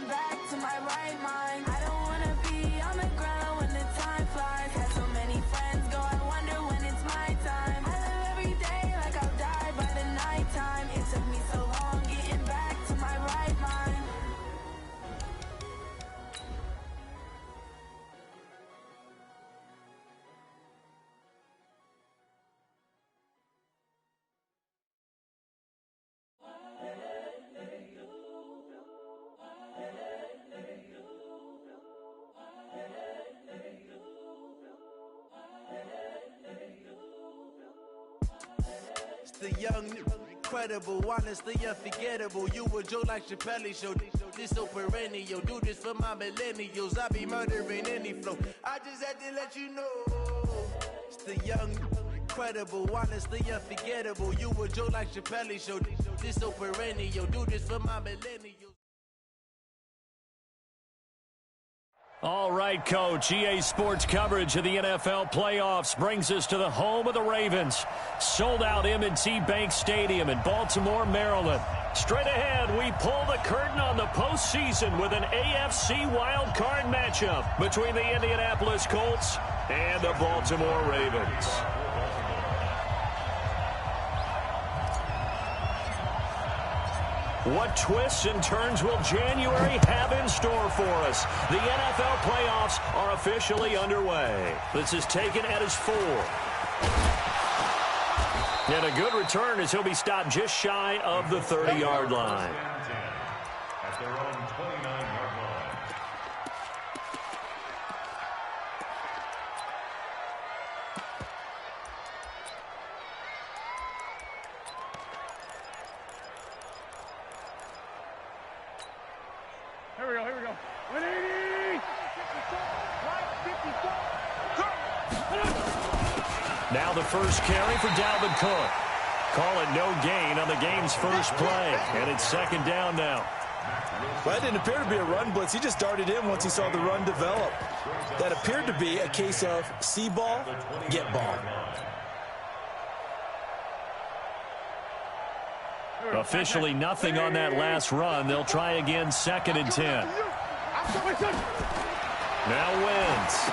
back to my right mind. I don't wanna be on the ground when the time flies. Had so many friends go, I wonder when it's my time. I live every day like I'll die by the nighttime. It took me so long getting back to my right mind. The young, incredible, honestly unforgettable. You a Joe like Chappelle show. This so perennial. Do this for my millennials. I be murdering any flow. I just had to let you know. It's the young, incredible, honestly unforgettable. You a Joe like Chappelle show. This so perennial. Do this for my millennials. All right, Coach. EA Sports coverage of the NFL playoffs brings us to the home of the Ravens. Sold-out M&T Bank Stadium in Baltimore, Maryland. Straight ahead, we pull the curtain on the postseason with an AFC wildcard matchup between the Indianapolis Colts and the Baltimore Ravens. What twists and turns will January have in store for us? The NFL playoffs are officially underway. This is taken at his 4. And a good return as he'll be stopped just shy of the 30-yard line. At their own 29-yard line. Here we go. 180! Now the first carry for Dalvin Cook. Call it no gain on the game's first play. And it's second down now. Well, that didn't appear to be a run blitz. He just darted in once he saw the run develop. That appeared to be a case of see ball, get ball. Officially nothing on that last run. They'll try again, 2nd and 10. Now Wentz.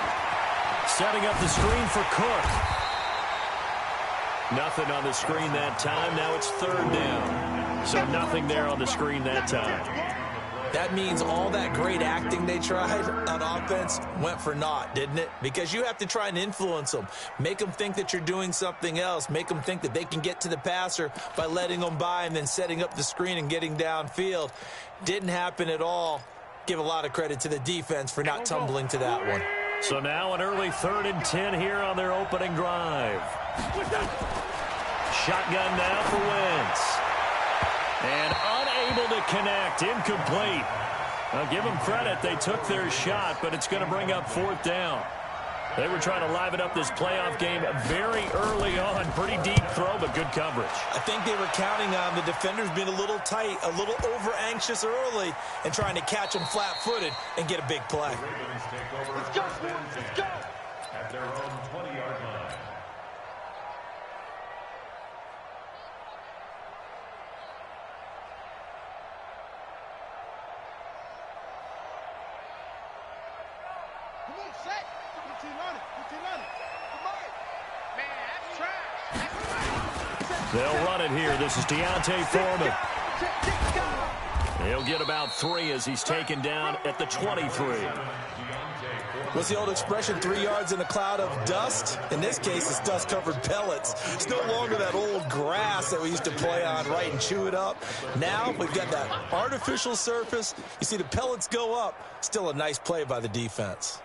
Setting up the screen for Cook. Nothing on the screen that time. Now it's 3rd down. So nothing there on the screen that time. That means all that great acting they tried on offense went for naught, didn't it? Because you have to try and influence them. Make them think that you're doing something else. Make them think that they can get to the passer by letting them by and then setting up the screen and getting downfield. Didn't happen at all. Give a lot of credit to the defense for not tumbling to that one. So now an early 3rd and 10 here on their opening drive. Shotgun now for Wentz. And unable to connect, incomplete. I'll give them credit. They took their shot, but it's going to bring up 4th down. They were trying to liven up this playoff game very early on. Pretty deep throw, but good coverage. I think they were counting on the defenders being a little tight, a little over-anxious early, and trying to catch them flat-footed and get a big play. Let's go, let's go. At their own 20-yard line. They'll run it here. This is Deontay Foreman. He'll get about 3 as he's taken down at the 23. What's the old expression, 3 yards in a cloud of dust? In this case, it's dust-covered pellets. It's no longer that old grass that we used to play on, right, and chew it up. Now we've got that artificial surface. You see the pellets go up. Still a nice play by the defense.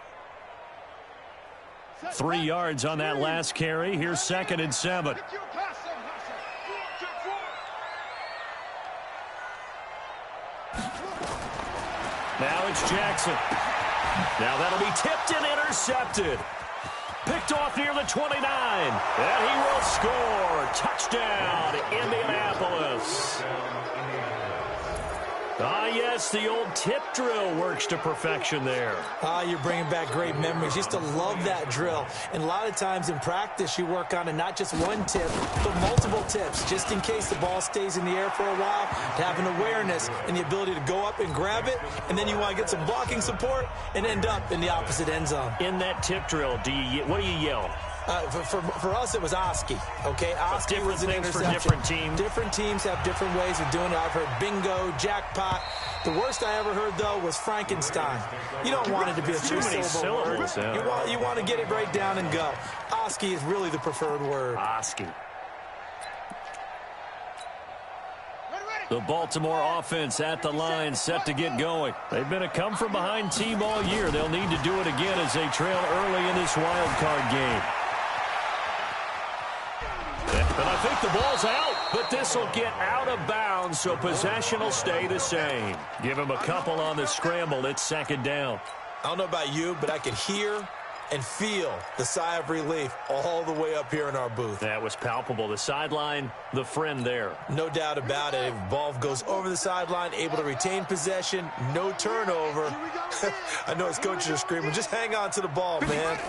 3 yards on that last carry. Here's 2nd and 7. Now it's Jackson. Now that'll be tipped and intercepted. Picked off near the 29. And he will score. Touchdown, Indianapolis. Ah, yes, the old tip drill works to perfection there. Ah, you're bringing back great memories. Used to love that drill. And a lot of times in practice, you work on it, not just one tip, but multiple tips, just in case the ball stays in the air for a while, to have an awareness and the ability to go up and grab it, and then you want to get some blocking support and end up in the opposite end zone. In that tip drill, what do you yell? For us, it was Oski, okay? Oski was an interception. For different teams. Different teams have different ways of doing it. I've heard bingo, jackpot. The worst I ever heard, though, was Frankenstein. You don't want it to be a three-syllable word. Yeah. You want to get it right down and go. Oski is really the preferred word. Oski. The Baltimore offense at the line, set to get going. They've been a come-from-behind team all year. They'll need to do it again as they trail early in this wild card game. And I think the ball's out, but this will get out of bounds, so possession will stay the same. Give him a couple on the scramble. It's second down. I don't know about you, but I could hear and feel the sigh of relief all the way up here in our booth. That was palpable. The sideline, the friend there. No doubt about it. If ball goes over the sideline, able to retain possession, no turnover. I know his coaches are screaming, just hang on to the ball, man.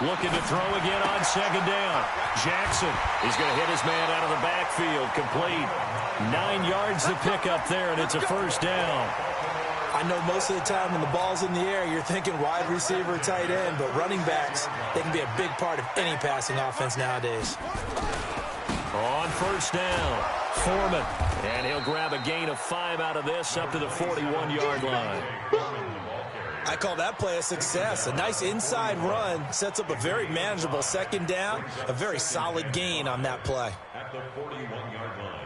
Looking to throw again on second down. Jackson is going to hit his man out of the backfield. Complete. 9 yards to pick up there, and it's a first down. I know most of the time when the ball's in the air, you're thinking wide receiver, tight end, but running backs, they can be a big part of any passing offense nowadays. On first down, Foreman. And he'll grab a gain of 5 out of this up to the 41-yard line. I call that play a success. A nice inside run sets up a very manageable second down, a very solid gain on that play. At the 41-yard line.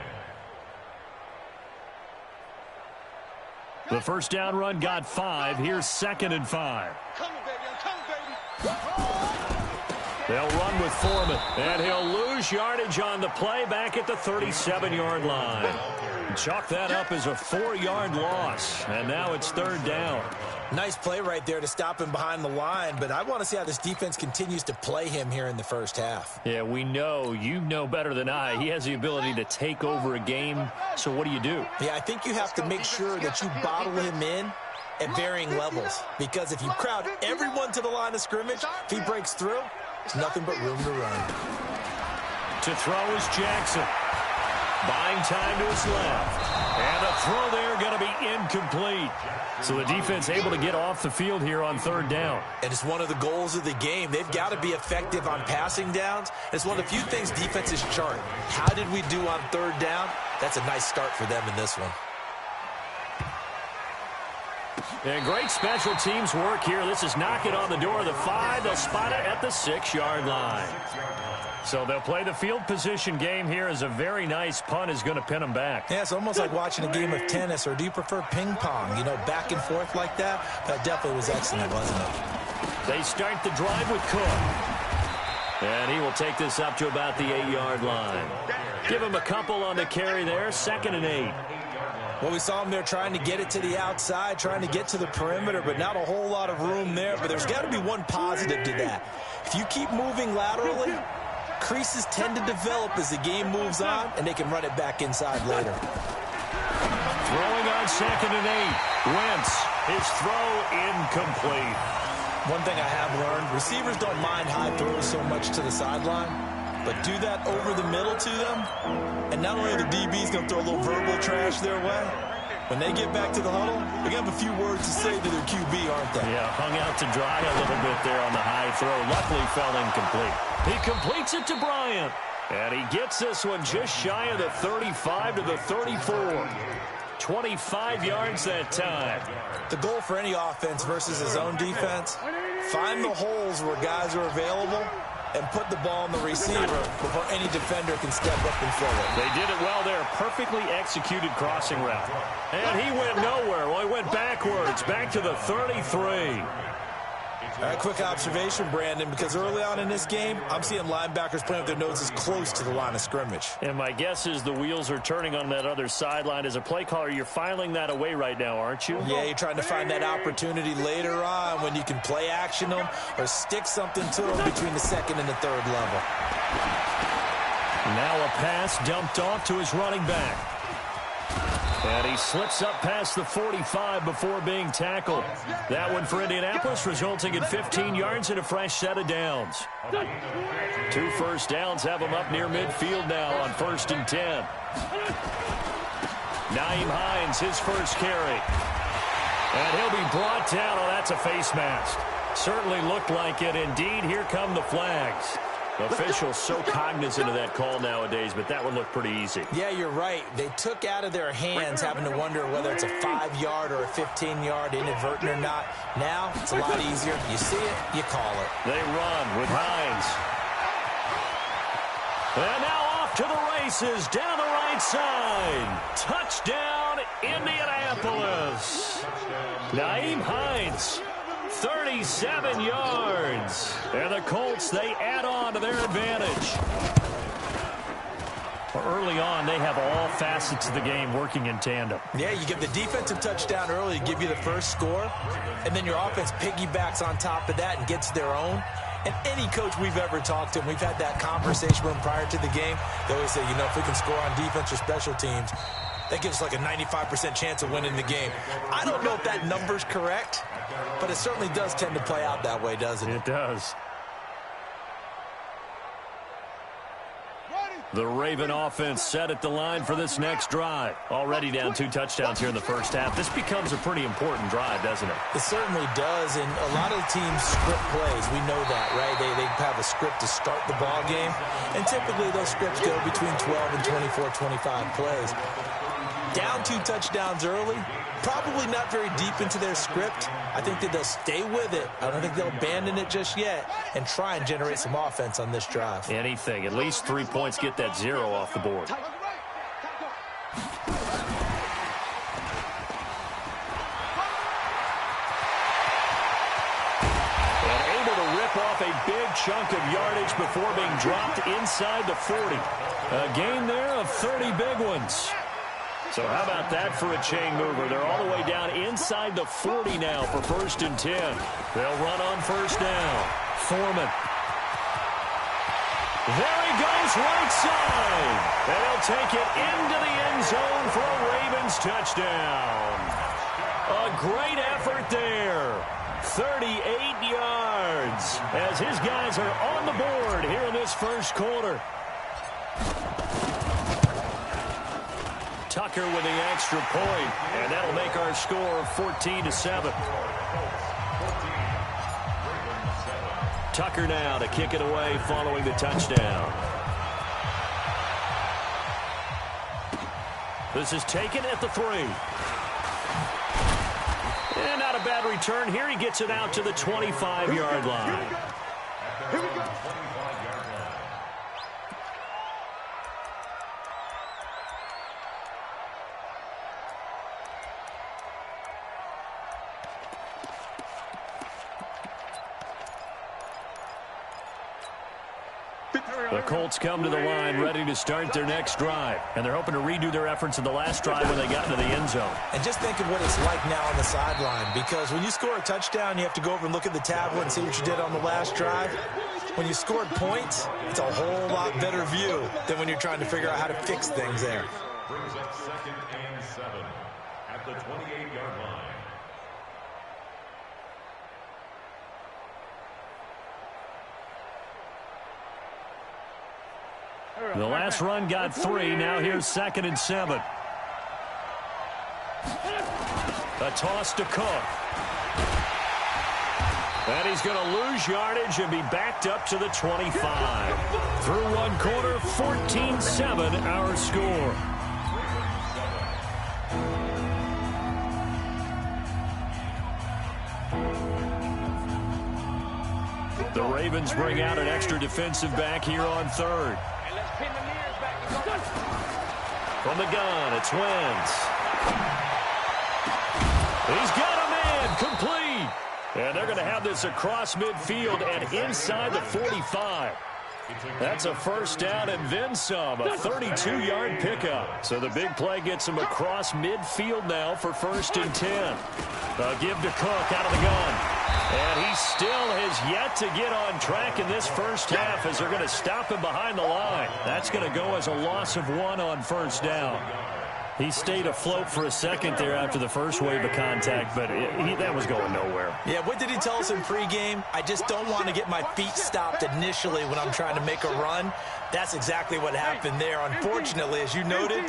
The first down run got 5. Here's 2nd and 5. They'll run with Foreman, and he'll lose yardage on the play back at the 37-yard line. Chalk that up as a 4-yard loss, and now it's third down. Nice play right there to stop him behind the line, but I want to see how this defense continues to play him here in the first half. Yeah, we know. You know better than I. He has the ability to take over a game, so what do you do? Yeah, I think you have to make sure that you bottle him in at varying levels, because if you crowd everyone to the line of scrimmage, if he breaks through, there's nothing but room to run. To throw is Jackson. Buying time to his left. And a throw there going to be incomplete. So the defense able to get off the field here on third down. And it's one of the goals of the game. They've got to be effective on passing downs. It's one of the few things defenses chart. How did we do on third down? That's a nice start for them in this one. And great special teams work here. This is knocking on the door of the 5. They'll spot it at the 6-yard line. So they'll play the field position game here as a very nice punt is going to pin them back. Yeah, it's almost like watching a game of tennis, or do you prefer ping pong? You know, back and forth like that? That definitely was excellent, wasn't it? They start the drive with Cook. And he will take this up to about the 8-yard line. Give him a couple on the carry there, 2nd and 8. Well, we saw him there trying to get it to the outside, trying to get to the perimeter, but not a whole lot of room there. But there's got to be one positive to that. If you keep moving laterally, creases tend to develop as the game moves on, and they can run it back inside later. Throwing on 2nd and 8. Wentz, his throw incomplete. One thing I have learned, receivers don't mind high throws so much to the sideline, but do that over the middle to them, and not only are the DBs going to throw a little verbal trash their way, when they get back to the huddle, they're going to have a few words to say to their QB, aren't they? Yeah, hung out to dry a little bit there on the high throw. Luckily fell incomplete. He completes it to Bryant, and he gets this one just shy of the 35 to the 34. 25 yards that time. The goal for any offense versus his own defense, find the holes where guys are available and put the ball on the receiver before any defender can step up and fill it. They did it well there. Perfectly executed crossing route. And he went nowhere. Well, he went backwards, back to the 33. All right, quick observation, Brandon, because early on in this game, I'm seeing linebackers playing with their noses close to the line of scrimmage. And my guess is the wheels are turning on that other sideline. As a play caller, you're filing that away right now, aren't you? Yeah, you're trying to find that opportunity later on when you can play action them or stick something to them between the 2nd and the 3rd level. Now a pass dumped off to his running back. And he slips up past the 45 before being tackled. That one for Indianapolis, resulting in 15 yards and a fresh set of downs. 2 first downs have him up near midfield now on 1st and 10. Nyheim Hines, his first carry. And he'll be brought down. Oh, that's a face mask. Certainly looked like it. Indeed, here come the flags. Officials so cognizant of that call nowadays, but that one looked pretty easy. Yeah, you're right. They took out of their hands having to wonder whether it's a 5-yard or a 15-yard, inadvertent or not. Now, it's a lot easier. You see it, you call it. They run with Hines. And now off to the races, down the right side. Touchdown, Indianapolis. Nyheim Hines. 37 yards. And the Colts, they add on to their advantage. Early on, they have all facets of the game working in tandem. Yeah, you get the defensive touchdown early to give you the first score, and then your offense piggybacks on top of that and gets their own. And any coach we've ever talked to, and we've had that conversation with them prior to the game, they always say, you know, if we can score on defense or special teams, that gives us like a 95% chance of winning the game. I don't know if that number's correct, but it certainly does tend to play out that way, doesn't it? It does. The Raven offense set at the line for this next drive. Already down 2 touchdowns here in the first half. This becomes a pretty important drive, doesn't it? It certainly does, and a lot of teams script plays. We know that, right? They have a script to start the ball game, and typically those scripts go between 12 and 24, 25 plays. Down 2 touchdowns early, probably not very deep into their script. I think that they'll stay with it. I don't think they'll abandon it just yet and try and generate some offense on this drive. Anything. At least 3 points, get that 0 off the board. And able to rip off a big chunk of yardage before being dropped inside the 40. A gain there of 30 big ones. So how about that for a chain mover? They're all the way down inside the 40 now for 1st and 10. They'll run on 1st down. Foreman. There he goes, right side. And he'll take it into the end zone for a Ravens touchdown. A great effort there. 38 yards as his guys are on the board here in this first quarter. Tucker with the extra point, and that'll make our score 14-7. Tucker now to kick it away following the touchdown. This is taken at the 3. And not a bad return here. He gets it out to the 25-yard line. Here we go. The Colts come to the line ready to start their next drive. And they're hoping to redo their efforts in the last drive when they got into the end zone. And just think of what it's like now on the sideline, because when you score a touchdown, you have to go over and look at the tablet and see what you did on the last drive. When you scored points, it's a whole lot better view than when you're trying to figure out how to fix things there. Brings up 2nd and 7 at the 28-yard line. The last run got 3. Now here's 2nd and 7. A toss to Cook. And he's going to lose yardage and be backed up to the 25. Through 1 quarter, 14-7 our score. The Ravens bring out an extra defensive back here on 3rd. From the gun, it's Wentz. He's got a man, complete. And they're going to have this across midfield and inside the 45. That's a 1st down and then some, a 32-yard pickup. So the big play gets him across midfield now for 1st and 10. A give to Cook out of the gun. And he still has yet to get on track in this first half as they're going to stop him behind the line. That's going to go as a loss of 1 on 1st down. He stayed afloat for a second there after the first wave of contact, but that was going nowhere. Yeah, what did he tell us in pregame? I just don't want to get my feet stopped initially when I'm trying to make a run. That's exactly what happened there. Unfortunately, as you noted,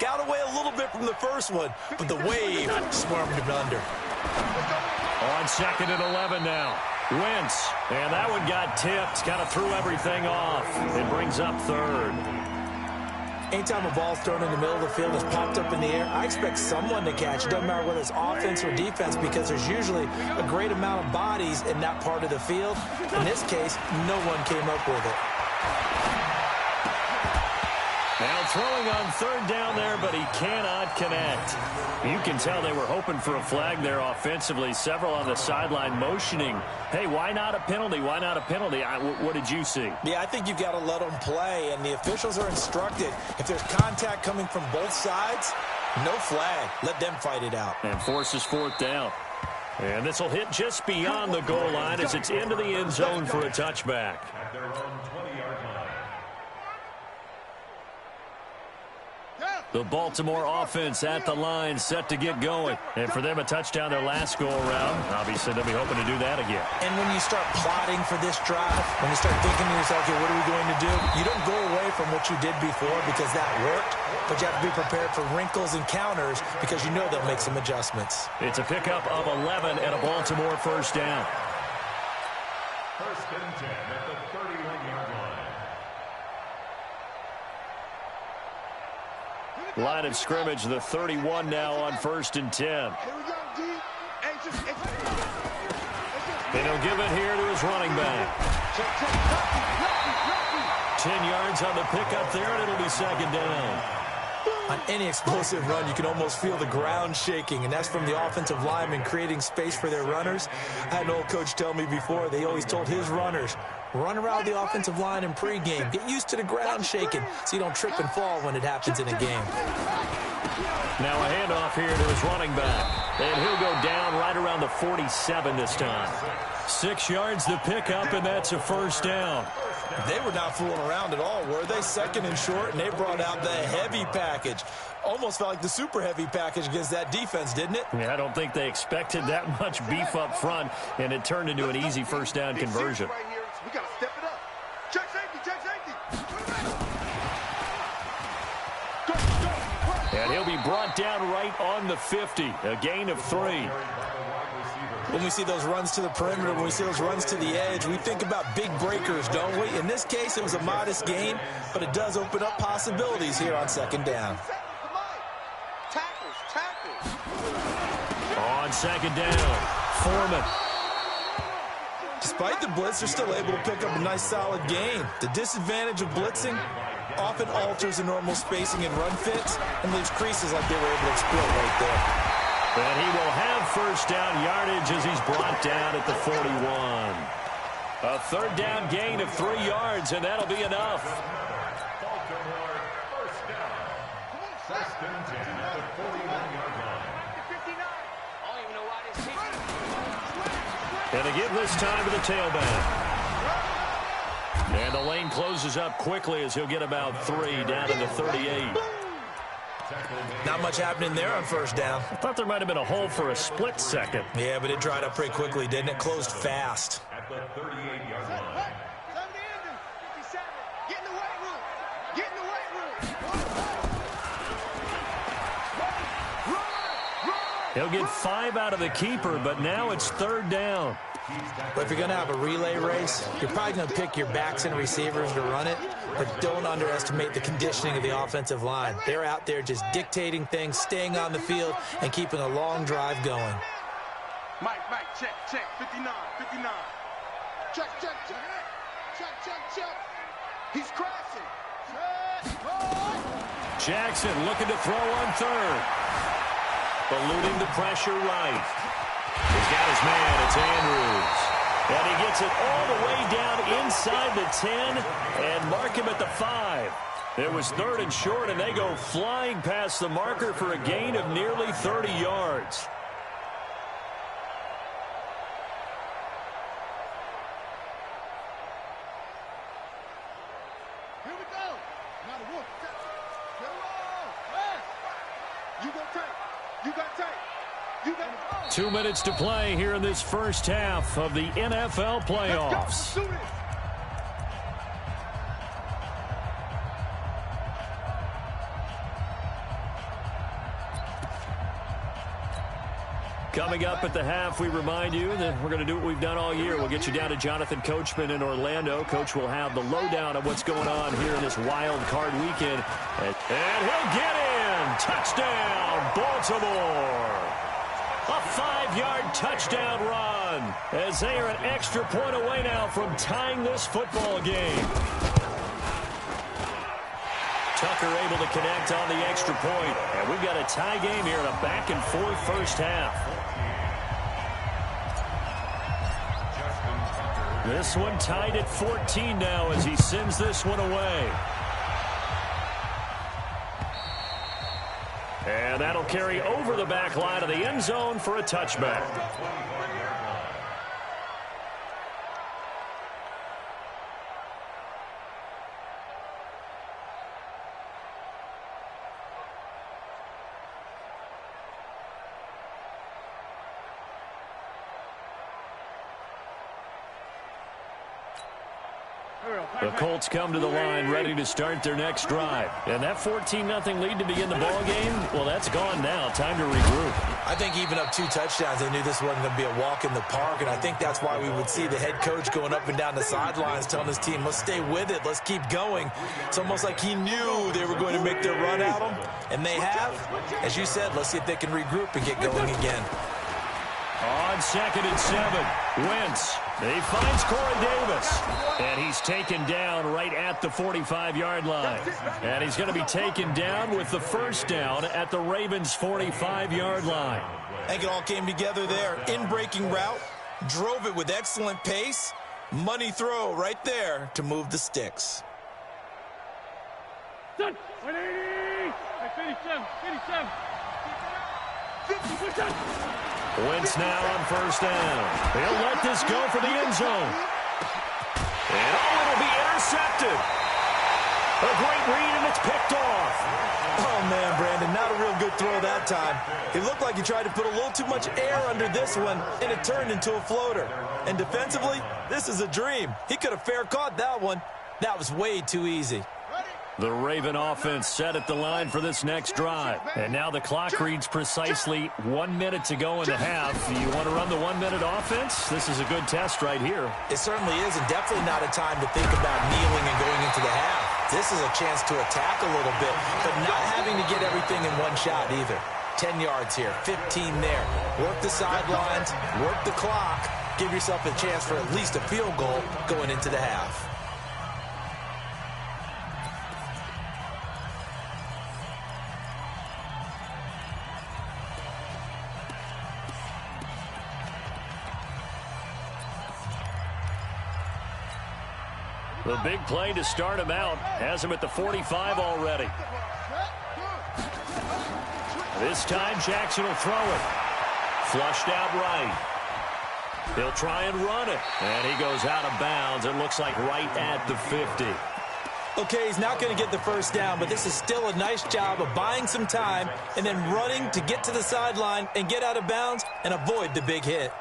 got away a little bit from the first one, but the wave swarmed him under. On 2nd and 11 now. Wentz, and that one got tipped, kind of threw everything off. It brings up 3rd. Anytime a ball's thrown in the middle of the field and is popped up in the air, I expect someone to catch. It doesn't matter whether it's offense or defense, because there's usually a great amount of bodies in that part of the field. In this case, no one came up with it. Now throwing on 3rd down there, but he cannot connect. You can tell they were hoping for a flag there offensively. Several on the sideline motioning, hey, why not a penalty? Why not a penalty? What did you see? Yeah, I think you've got to let them play, and the officials are instructed. If there's contact coming from both sides, no flag. Let them fight it out. And forces 4th down. And this will hit just beyond the goal line as it's into the end zone for a touchback. At their own 20-yard line. The Baltimore offense at the line, set to get going. And for them, a touchdown their last go-around. Obviously, they'll be hoping to do that again. And when you start plotting for this drive, when you start thinking to yourself, okay, what are we going to do? You don't go away from what you did before because that worked, but you have to be prepared for wrinkles and counters because you know they'll make some adjustments. It's a pickup of 11 and a Baltimore 1st down. 1st and 10 at the 31-yard line. Line of scrimmage, the 31 now on 1st and 10. And he'll give it here to his running back. 10 yards on the pickup there, and it'll be 2nd down. On any explosive run, you can almost feel the ground shaking, and that's from the offensive linemen creating space for their runners. I had an old coach tell me before, they always told his runners, run around the offensive line in pregame. Get used to the ground shaking so you don't trip and fall when it happens in a game. Now a handoff here to his running back. And he'll go down right around the 47 this time. 6 yards the pickup, and that's a 1st down. They were not fooling around at all, were they? 2nd and short, and they brought out the heavy package. Almost felt like the super heavy package against that defense, didn't it? Yeah, I don't think they expected that much beef up front, and it turned into an easy 1st down conversion. We got to step it up. Check safety, check safety. And he'll be brought down right on the 50, a gain of 3. When we see those runs to the perimeter, when we see those runs to the edge, we think about big breakers, don't we? In this case, it was a modest gain, but it does open up possibilities here on 2nd down. On 2nd down, Foreman. Despite the blitz, they're still able to pick up a nice solid gain. The disadvantage of blitzing often alters the normal spacing and run fits and leaves creases like they were able to exploit right there. And he will have 1st down yardage as he's brought down at the 41. A 3rd down gain of 3 yards, and that'll be enough. Baltimore 1st down. 1st and 10 at the 41-yard line. And again this time to the tailback. And the lane closes up quickly as he'll get about 3 down to the 38. Not much happening there on 1st down. I thought there might have been a hole for a split second. Yeah, but it dried up pretty quickly, didn't it? Closed fast. At the 38-yard line. Get in the weight room. Get in the weight room. He'll get 5 out of the keeper, but now it's 3rd down. But if you're going to have a relay race, you're probably going to pick your backs and receivers to run it, but don't underestimate the conditioning of the offensive line. They're out there just dictating things, staying on the field, and keeping a long drive going. Mike, check, 59. Check. He's crashing. Jackson looking to throw on 3rd. Eluding the pressure right. He's got his man. It's Andrews. And he gets it all the way down inside the 10 and mark him at the 5. It was 3rd and short, and they go flying past the marker for a gain of nearly 30 yards. Here we go. Now the wolf. You got take. You got take. You got 2 minutes to play here in this first half of the NFL playoffs. Let's go. Do this. Coming up at the half, we remind you that we're going to do what we've done all year. We'll get you down to Jonathan Coachman in Orlando. Coach will have the lowdown of what's going on here in this wild card weekend. And he'll get in. Touchdown, Baltimore. A 5-yard touchdown run as they are an extra point away now from tying this football game. Tucker able to connect on the extra point. And we've got a tie game here in a back-and-forth first half. This one tied at 14 now as he sends this one away. And that'll carry over the back line of the end zone for a touchback. The Colts come to the line ready to start their next drive. And that 14-0 lead to begin the ball game, well, that's gone now. Time to regroup. I think even up 2 touchdowns, they knew this wasn't going to be a walk in the park, and I think that's why we would see the head coach going up and down the sidelines telling his team, let's stay with it, let's keep going. It's almost like he knew they were going to make their run at him, and they have. As you said, let's see if they can regroup and get going again. On 2nd and 7, Wentz. He finds Corey Davis. And he's taken down right at the 45-yard line. And he's going to be taken down with the first down at the Ravens' 45-yard line. I think it all came together there. In-breaking route, drove it with excellent pace. Money throw right there to move the sticks. 180. 57. Wentz now on first down. He'll let this go for the end zone. And it'll be intercepted. A great read, and it's picked off. Oh, man, Brandon, not a real good throw that time. He looked like he tried to put a little too much air under this one, and it turned into a floater. And defensively, this is a dream. He could have fair caught that one. That was way too easy. The Raven offense set at the line for this next drive. And now the clock reads precisely 1 minute to go in the half. You want to run the 1-minute offense? This is a good test right here. It certainly is, and definitely not a time to think about kneeling and going into the half. This is a chance to attack a little bit, but not having to get everything in one shot either. 10 yards here, 15 there. Work the sidelines, work the clock. Give yourself a chance for at least a field goal going into the half. The big play to start him out has him at the 45 already. This time Jackson will throw it. Flushed out right. He'll try and run it. And he goes out of bounds. It looks like right at the 50. Okay, he's not going to get the first down, but this is still a nice job of buying some time and then running to get to the sideline and get out of bounds and avoid the big hit.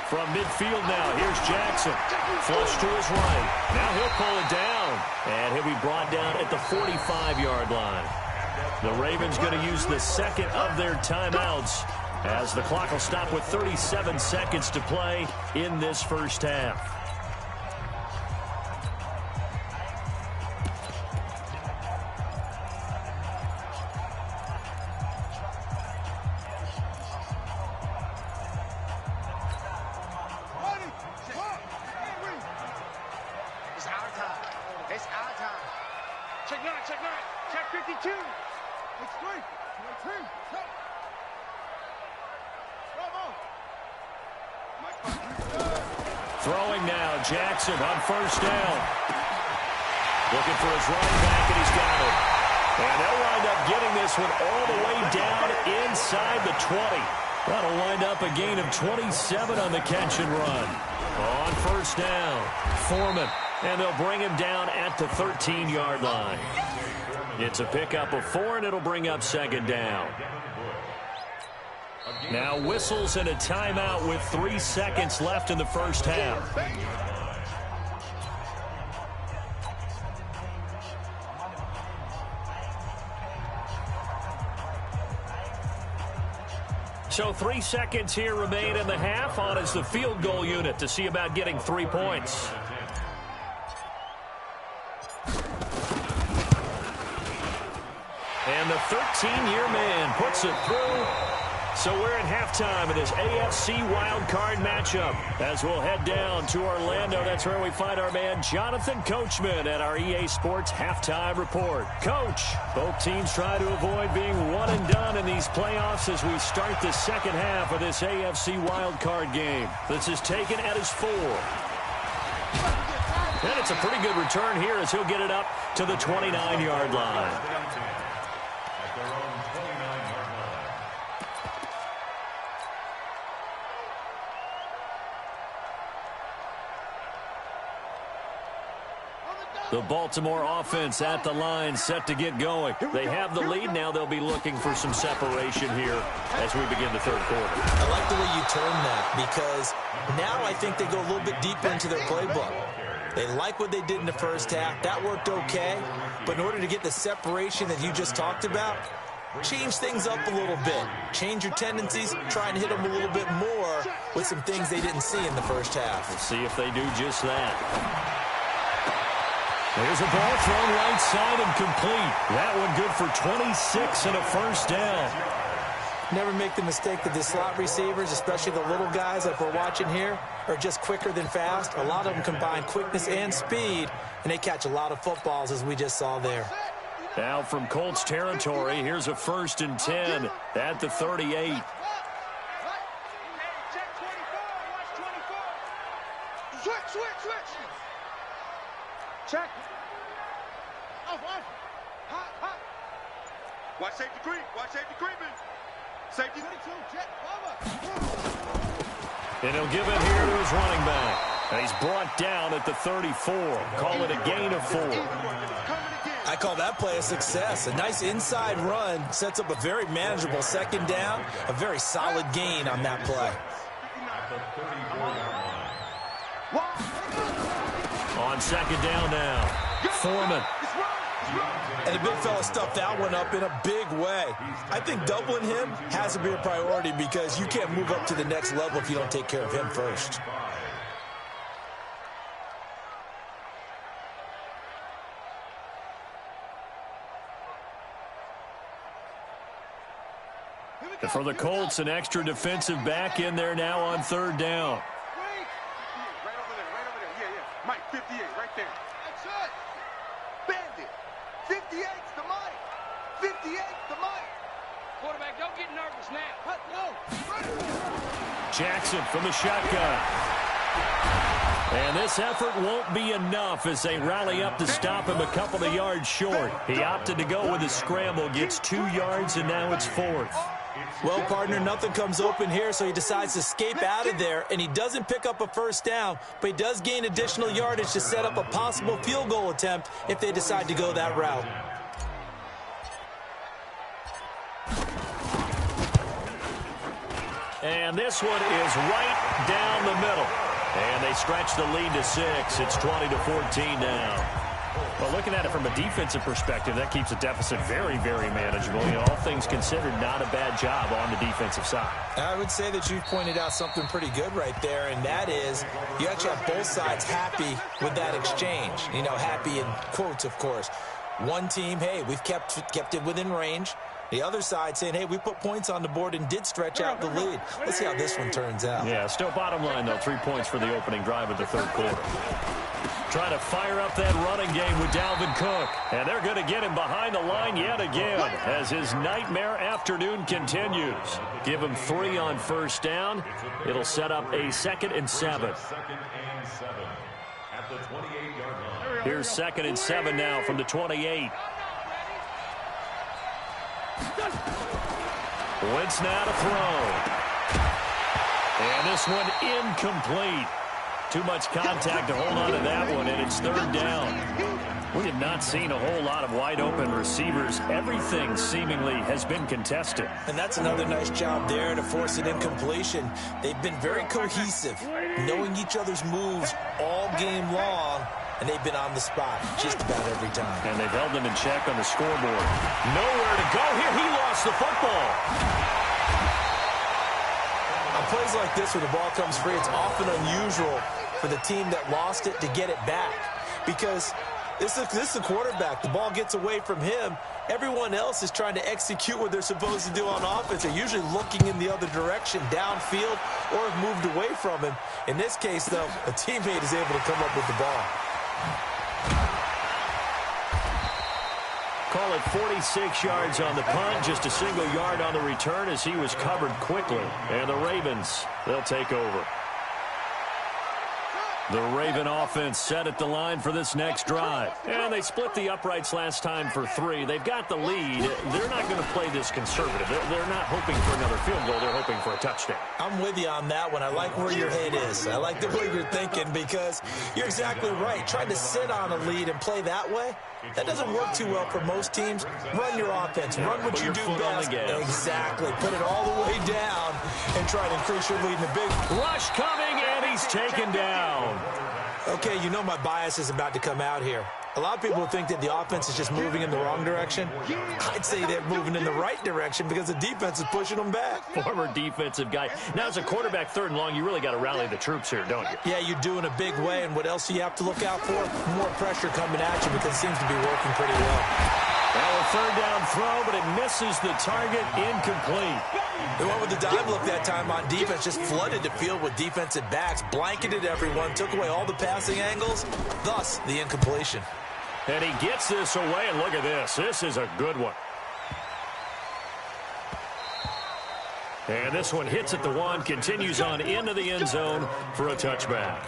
From midfield now, here's Jackson. Flush to his right. Now he'll pull it down. And he'll be brought down at the 45-yard line. The Ravens going to use the second of their timeouts as the clock will stop with 37 seconds to play in this first half. Throwing now, Jackson on first down. Looking for his running back, and he's got it. And they'll wind up getting this one all the way down inside the 20. That'll wind up a gain of 27 on the catch and run. On first down, Foreman. And they'll bring him down at the 13-yard line. It's a pickup of 4, and it'll bring up second down. Now whistles and a timeout with 3 seconds left in the first half. So 3 seconds here remain in the half. On is the field goal unit to see about getting 3 points. And the 13-year man puts it through. So we're at halftime in this AFC wildcard matchup. As we'll head down to Orlando, that's where we find our man Jonathan Coachman at our EA Sports Halftime Report. Coach, both teams try to avoid being one and done in these playoffs as we start the second half of this AFC wildcard game. This is taken at his 4. And it's a pretty good return here as he'll get it up to the 29-yard line. The Baltimore offense at the line, set to get going. They have the lead. Now they'll be looking for some separation here as we begin the third quarter. I like the way you term that, because now I think they go a little bit deeper into their playbook. They like what they did in the first half. That worked okay. But in order to get the separation that you just talked about, change things up a little bit. Change your tendencies. Try and hit them a little bit more with some things they didn't see in the first half. We'll see if they do just that. There's a ball thrown right side and complete. That one good for 26 and a first down. Never make the mistake that the slot receivers, especially the little guys like we're watching here, are just quicker than fast. A lot of them combine quickness and speed, and they catch a lot of footballs, as we just saw there. Now from Colts territory, here's a 1st and 10 at the 38. Switch. Check. Off. Hot. Watch safety creeping. Safety. Check. And he'll give it here to his running back. And he's brought down at the 34. Call it a gain of 4. I call that play a success. A nice inside run sets up a very manageable second down. A very solid gain on that play. On second down now, Foreman. And the big fella stuffed that one up in a big way. I think doubling him has to be a priority, because you can't move up to the next level if you don't take care of him first. And for the Colts, an extra defensive back in there now on third down. Right over there. Yeah. Mike, 58, right there. That's it. Bandit. 58's the Mike. 58's the Mike. Quarterback, don't get nervous now. What? No. Jackson from the shotgun. And this effort won't be enough as they rally up to stop him a couple of yards short. He opted to go with a scramble, gets 2 yards, and now it's 4th. Well, partner, nothing comes open here, so he decides to escape out of there, and he doesn't pick up a first down, but he does gain additional yardage to set up a possible field goal attempt if they decide to go that route. And this one is right down the middle. And they stretch the lead to 6. It's 20-14 now. Well, looking at it from a defensive perspective, that keeps the deficit very, very manageable. You know, all things considered, not a bad job on the defensive side. I would say that you've pointed out something pretty good right there, and that is you actually have both sides happy with that exchange. You know, happy in quotes, of course. One team, hey, we've kept it within range. The other side saying, hey, we put points on the board and did stretch out the lead. Let's see how this one turns out. Yeah, still bottom line, though, 3 points for the opening drive of the third quarter. Trying to fire up that running game with Dalvin Cook. And they're going to get him behind the line yet again as his nightmare afternoon continues. Give him 3 on first down. It'll set up a 2nd and 7. Here's 2nd and 7 now from the 28. Wentz now to throw. And this one incomplete. Too much contact to hold on to that one, and it's third down. We have not seen a whole lot of wide-open receivers. Everything seemingly has been contested. And that's another nice job there to force an incompletion. They've been very cohesive, knowing each other's moves all game long, and they've been on the spot just about every time. And they've held them in check on the scoreboard. Nowhere to go here. He lost the football. On plays like this where the ball comes free, it's often unusual for the team that lost it to get it back, because this is the quarterback. The ball gets away from him. Everyone else is trying to execute what they're supposed to do on offense. They're usually looking in the other direction, downfield, or have moved away from him. In this case, though, a teammate is able to come up with the ball. Call it 46 yards on the punt, just a single yard on the return as he was covered quickly. And the Ravens, they'll take over. The Raven offense set at the line for this next drive. And they split the uprights last time for 3. They've got the lead. They're not going to play this conservative. They're not hoping for another field goal. They're hoping for a touchdown. I'm with you on that one. I like where your head is. I like the way you're thinking, because you're exactly right. Trying to sit on a lead and play that way, that doesn't work too well for most teams. Run your offense. Run what you do best. Exactly. Put it all the way down and try to increase your lead in the big. Rush coming, and he's taken down. Okay, you know my bias is about to come out here. A lot of people think that the offense is just moving in the wrong direction. I'd say they're moving in the right direction because the defense is pushing them back. Former defensive guy. Now, as a quarterback, 3rd and long, you really got to rally the troops here, don't you? Yeah, you do in a big way. And what else do you have to look out for? More pressure coming at you, because it seems to be working pretty well. Well, a 3rd down throw, but it misses the target. Incomplete. They went with the dime look that time on defense, just flooded the field with defensive backs, blanketed everyone, took away all the passing angles, thus the incompletion. And he gets this away, and look at this. This is a good one. And this one hits at the 1, continues on into the end zone for a touchback.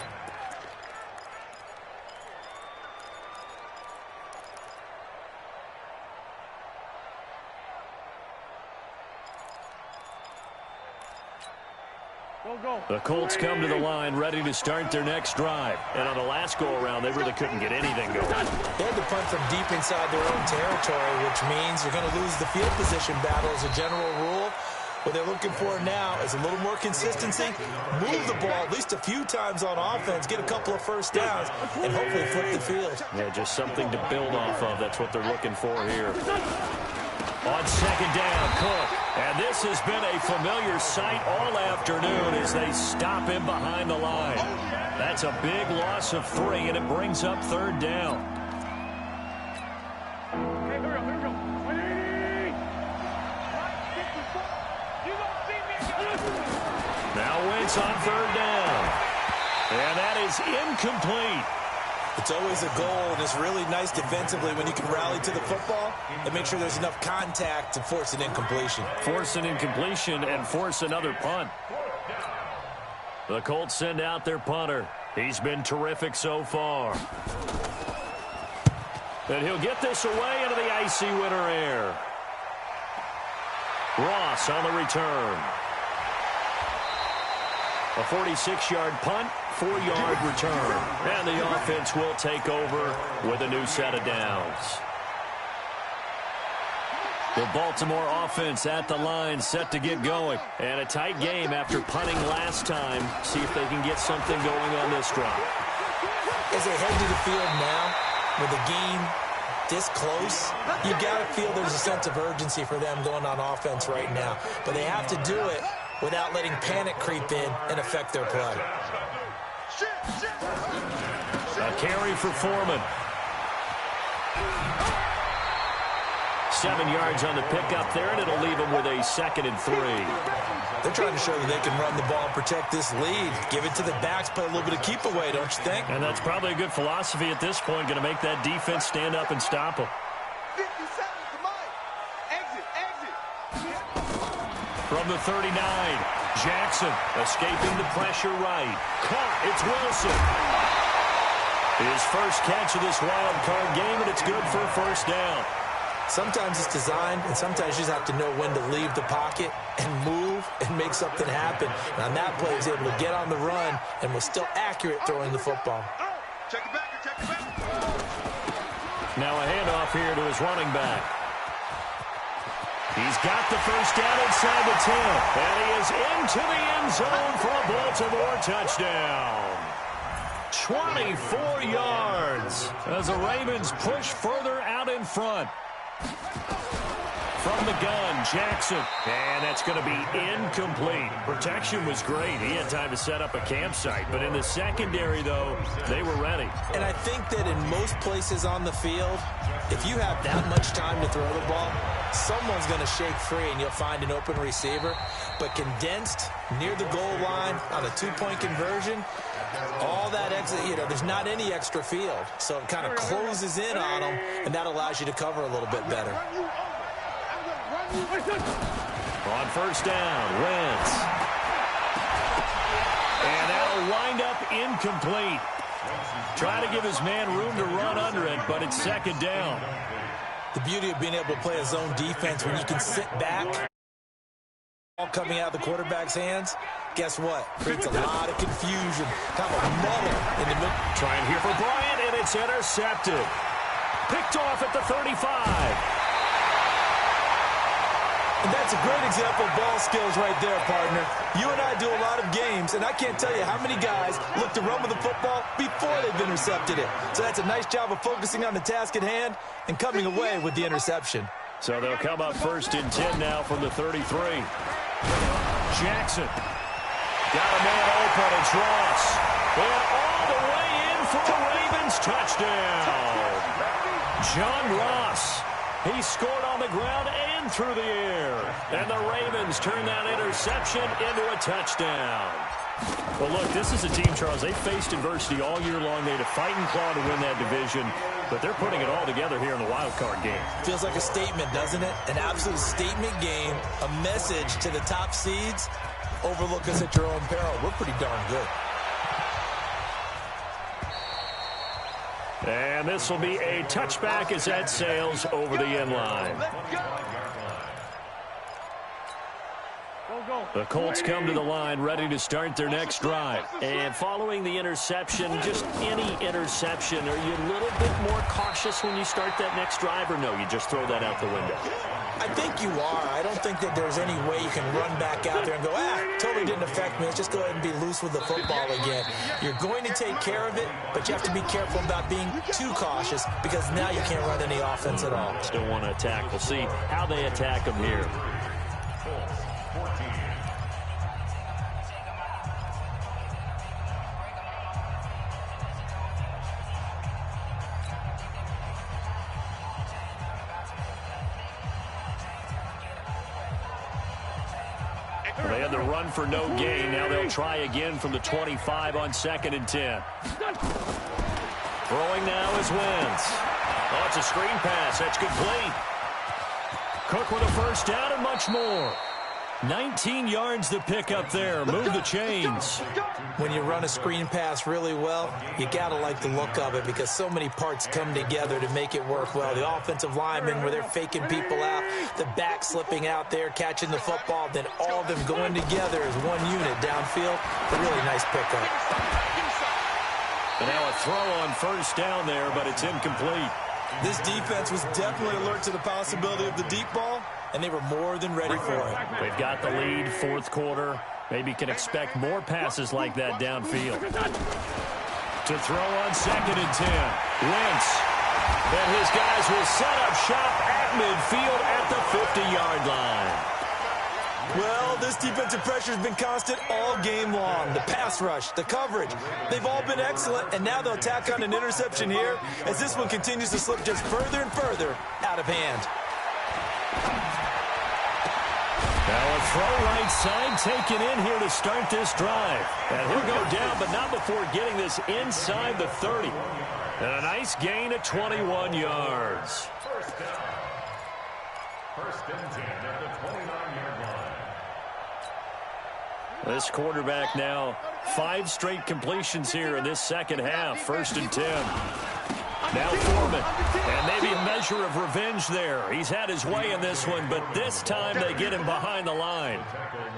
The Colts come to the line ready to start their next drive. And on the last go-around, they really couldn't get anything going. They had to punt from deep inside their own territory, which means you're going to lose the field position battle as a general rule. What they're looking for now is a little more consistency, move the ball at least a few times on offense, get a couple of first downs, and hopefully flip the field. Yeah, just something to build off of. That's what they're looking for here. On 2nd down, Cook. And this has been a familiar sight all afternoon as they stop him behind the line. That's a big loss of 3, and it brings up 3rd down. Now Wentz on 3rd down. And that is incomplete. It's always a goal, and it's really nice defensively when you can rally to the football and make sure there's enough contact to force an incompletion. Force an incompletion and force another punt. The Colts send out their punter. He's been terrific so far. And he'll get this away into the icy winter air. Ross on the return. A 46-yard punt, 4-yard return. And the offense will take over with a new set of downs. The Baltimore offense at the line, set to get going. And a tight game after punting last time. See if they can get something going on this drive. As they head to the field now, with the game this close, you got to feel there's a sense of urgency for them going on offense right now. But they have to do it without letting panic creep in and affect their play. A carry for Foreman. 7 yards on the pickup there, and it'll leave him with a 2nd and 3. They're trying to show that they can run the ball and protect this lead. Give it to the backs, play a little bit of keep away, don't you think? And that's probably a good philosophy at this point, going to make that defense stand up and stop them. 50 seconds to mine. Exit. From the 39, Jackson escaping the pressure right. Caught, it's Wilson. His first catch of this wild card game, and it's good for a 1st down. Sometimes it's designed, and sometimes you just have to know when to leave the pocket and move and make something happen. And on that play, he was able to get on the run and was still accurate throwing the football. Check it back, check it back. Now a handoff here to his running back. He's got the first down inside the 10. And he is into the end zone for a Baltimore touchdown. 24 yards as the Ravens push further out in front. From the gun, Jackson. And that's going to be incomplete. Protection was great. He had time to set up a campsite. But in the secondary, though, they were ready. And I think that in most places on the field, if you have that much time to throw the ball, someone's going to shake free and you'll find an open receiver. But condensed near the goal line on a two-point conversion, all that exit, there's not any extra field. So it kind of closes in on them, and that allows you to cover a little bit better. On first down, Wentz. And that'll wind up incomplete. Try to give his man room to run under it, but it's second down. The beauty of being able to play a zone defense when you can sit back, ball coming out of the quarterback's hands, guess what? Creates a lot of confusion. Kind of a muddle in the middle. Trying here for Bryant, and it's intercepted. Picked off at the 35. And that's a great example of ball skills right there, partner. You and I do a lot of games, and I can't tell you how many guys look to run with the football before they've intercepted it. So that's a nice job of focusing on the task at hand and coming away with the interception. So they'll come up first and 10 now from the 33. Jackson. Got a man open. It's Ross. And all the way in for a Ravens touchdown. John Ross. He scored on the ground and through the air. And the Ravens turn that interception into a touchdown. Well, look, this is a team, Charles. They faced adversity all year long. They had to fight and claw to win that division, but they're putting it all together here in the wild card game. Feels like a statement, doesn't it? An absolute statement game, a message to the top seeds. Overlook us at your own peril. We're pretty darn good. And this will be a touchback as that sails over the end line. The Colts come to the line ready to start their next drive. And following the interception, just any interception, are you a little bit more cautious when you start that next drive, or no, you just throw that out the window? I think you are. I don't think that there's any way you can run back out there and go, totally didn't affect me. Let's just go ahead and be loose with the football again. You're going to take care of it, but you have to be careful about being too cautious because now you can't run any offense at all. Still want to attack. We'll see how they attack them here. They had the run for no gain. Now they'll try again from the 25 on 2nd and 10. Throwing now is Wentz. Oh, it's a screen pass. That's complete. Cook with a first down and much more. 19 yards to pick up there. Move the chains. When you run a screen pass really well, you got to like the look of it because so many parts come together to make it work well. The offensive linemen, where they're faking people out, the back slipping out there, catching the football, then all of them going together as one unit downfield. A really nice pickup. And now a throw on first down there, but it's incomplete. This defense was definitely alert to the possibility of the deep ball, and they were more than ready for it. They've got the lead, 4th quarter. Maybe can expect more passes like that downfield. To throw on 2nd and 10. Wentz. And his guys will set up shop at midfield at the 50-yard line. Well, this defensive pressure has been constant all game long. The pass rush, the coverage, they've all been excellent, and now they'll tack on an interception here as this one continues to slip just further and further out of hand. Now a throw right side taken in here to start this drive. And he'll go down, but not before getting this inside the 30. And a nice gain of 21 yards. First and 10 at the 29-yard line. This quarterback now 5 straight completions here in this second half. 1st and 10. Now Foreman. And maybe a measure of revenge there. He's had his way in this one, but this time they get him behind the line.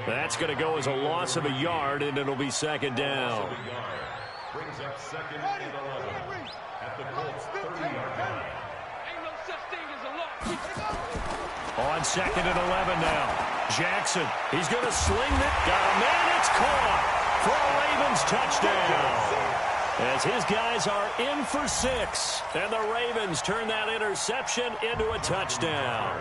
That's going to go as a loss of a yard, and it'll be second down. Brings up second and 11 at the Colts 30-yard line. Ain't no such thing as a loss. On second and 11 now. Jackson, he's going to sling it. Got a man, it's caught for a Ravens touchdown. As his guys are in for 6. And the Ravens turn that interception into a touchdown.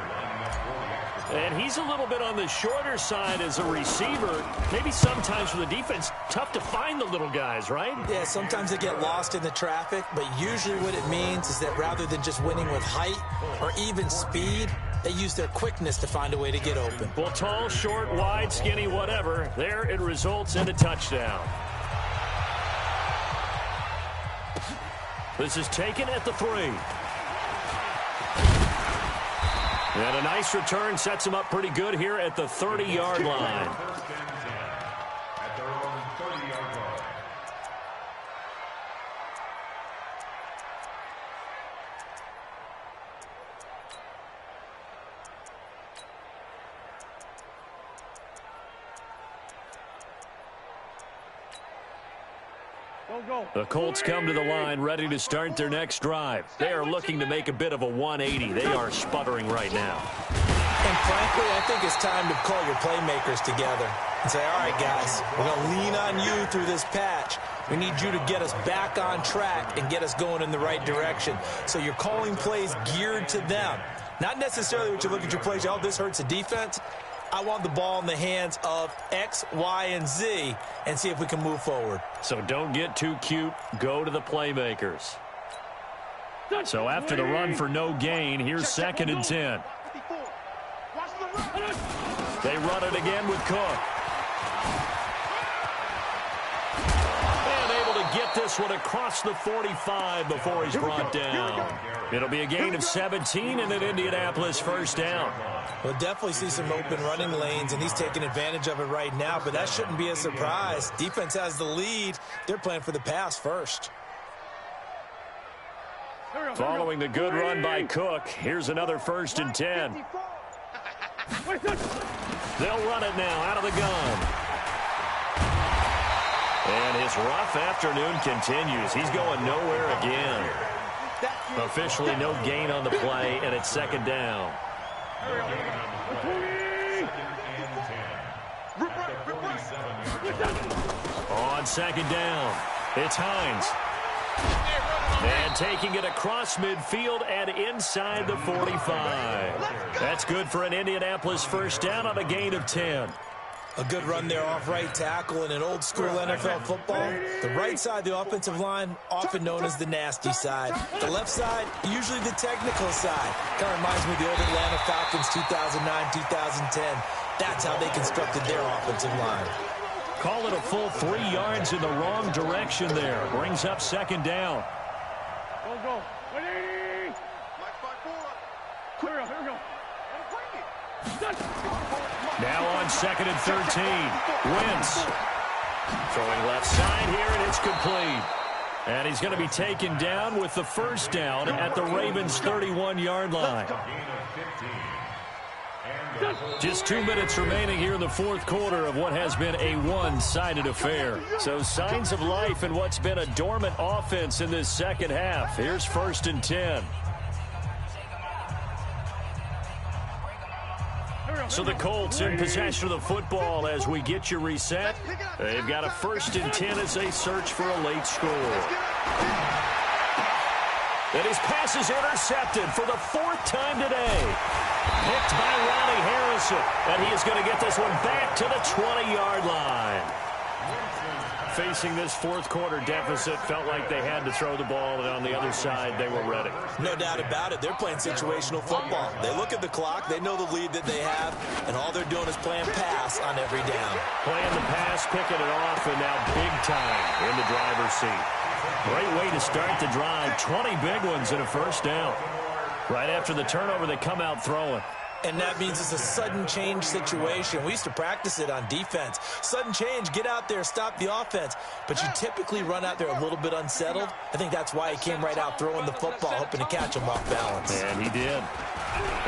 And he's a little bit on the shorter side as a receiver. Maybe sometimes for the defense, tough to find the little guys, right? Yeah, sometimes they get lost in the traffic, but usually what it means is that rather than just winning with height or even speed, they use their quickness to find a way to get open. Well, tall, short, wide, skinny, whatever, there it results in a touchdown. This is taken at the 3. And a nice return sets him up pretty good here at the 30-yard line. First and 10 at their own 30-yard line. The Colts come to the line ready to start their next drive. They are looking to make a bit of a 180. They are sputtering right now. And frankly, I think it's time to call your playmakers together and say, all right, guys, we're going to lean on you through this patch. We need you to get us back on track and get us going in the right direction. So you're calling plays geared to them. Not necessarily what you look at your plays, oh, this hurts the defense. I want the ball in the hands of X, Y, and Z and see if we can move forward. So don't get too cute. Go to the playmakers. So after the run for no gain, here's second and 10. They run it again with Cook. And able to get this one across the 45 before he's brought down. It'll be a gain of 17 and an Indianapolis first down. We'll definitely see some open running lanes, and he's taking advantage of it right now, but that shouldn't be a surprise. Defense has the lead. They're playing for the pass first. Following the good run by Cook, here's another first and 10. They'll run it now out of the gun. And his rough afternoon continues. He's going nowhere again. Officially no gain on the play, and it's second down. On second down, it's Hines. And taking it across midfield and inside the 45. That's good for an Indianapolis first down on a gain of 10. A good run there off right tackle in an old-school NFL football. The right side of the offensive line, often known as the nasty side. The left side, usually the technical side. Kind of reminds me of the old Atlanta Falcons 2009-2010. That's how they constructed their offensive line. Call it a full 3 yards in the wrong direction there. Brings up second down. Go. 180. Here we go. Now on second and 13. Wentz. Throwing left side here, and it's complete. And he's going to be taken down with the first down at the Ravens' 31-yard line. Just 2 minutes remaining here in the fourth quarter of what has been a one-sided affair. So signs of life in what's been a dormant offense in this second half. Here's first and 10. So the Colts in possession of the football as we get you reset. They've got a first and 10 as they search for a late score. And his pass is intercepted for the 4th time today. Picked by Ronnie Harrison. And he is going to get this one back to the 20-yard line. Facing this fourth quarter deficit, felt like they had to throw the ball, and on the other side, they were ready. No doubt about it. They're playing situational football. They look at the clock, they know the lead that they have, and all they're doing is playing pass on every down. Playing the pass, picking it off, and now big time in the driver's seat. Great way to start the drive. 20 big ones and a first down. Right after the turnover, they come out throwing. And that means it's a sudden change situation. We used to practice it on defense. Sudden change, get out there, stop the offense. But you typically run out there a little bit unsettled. I think that's why he came right out throwing the football, hoping to catch him off balance. And he did.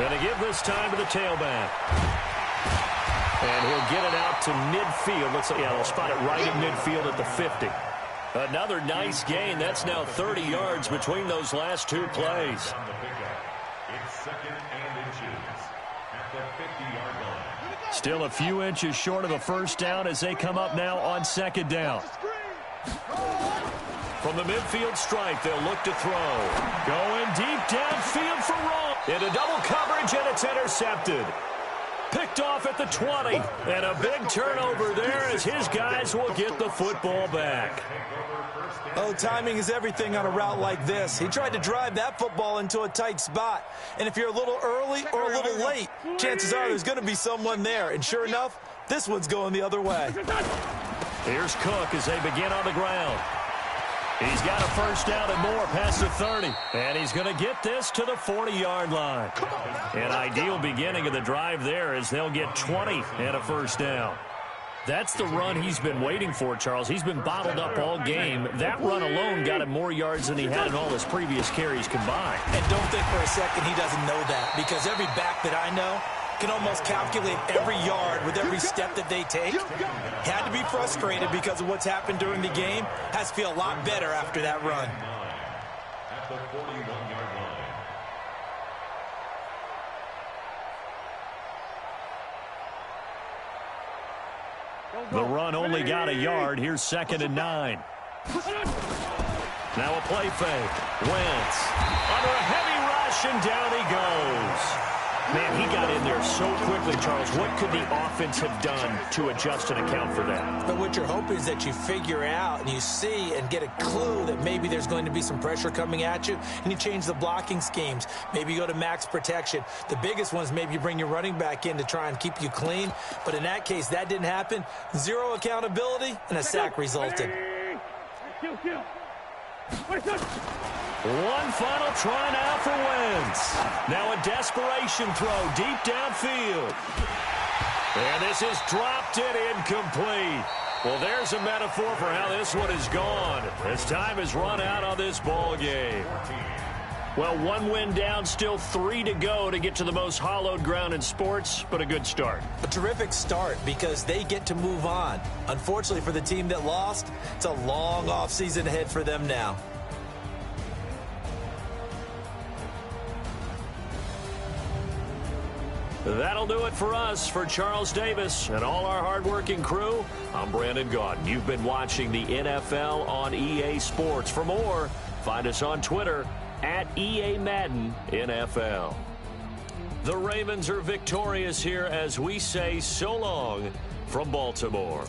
And to give this time to the tailback. And he'll get it out to midfield. Let's say, yeah, they'll spot it right at midfield at the 50. Another nice gain. That's now 30 yards between those last two plays. It's second and inches at the 50-yard line. Still a few inches short of a first down as they come up now on second down. From the midfield stripe, they'll look to throw. Going deep downfield for Roll. Into double coverage, and it's intercepted. Picked off at the 20. And a big turnover there as his guys will get the football back. Oh, timing is everything on a route like this. He tried to drive that football into a tight spot. And if you're a little early or a little late, chances are there's going to be someone there. And sure enough, this one's going the other way. Here's Cook as they begin on the ground. He's got a first down and more past the 30. And he's going to get this to the 40-yard line. An ideal beginning of the drive there as they'll get 20 and a first down. That's the run he's been waiting for, Charles. He's been bottled up all game. That run alone got him more yards than he had in all his previous carries combined. And don't think for a second he doesn't know that, because every back that I know can almost calculate every yard with every step that they take. Had to be frustrated because of what's happened during the game. Has to feel a lot better after that run. At the 41-yard line. The run only got a yard. Here's second and 9. Now a play fake. Wentz under a heavy rush, and down he goes. Man, he got in there so quickly, Charles. What could the offense have done to adjust and account for that? But what you're hoping is that you figure out and you see and get a clue that maybe there's going to be some pressure coming at you, and you change the blocking schemes. Maybe you go to max protection. The biggest one is maybe you bring your running back in to try and keep you clean. But in that case, that didn't happen. Zero accountability, and a sack resulted. One final try now for Wentz. Now a desperation throw deep downfield. And this is dropped and incomplete. Well, there's a metaphor for how this one is gone. As time has run out on this ball game. Well, one win down, still 3 to go to get to the most hallowed ground in sports, but a good start. A terrific start because they get to move on. Unfortunately for the team that lost, it's a long offseason ahead for them now. That'll do it for us. For Charles Davis and all our hardworking crew, I'm Brandon Gaudin. You've been watching the NFL on EA Sports. For more, find us on Twitter at EA Madden NFL. The Ravens are victorious here as we say so long from Baltimore.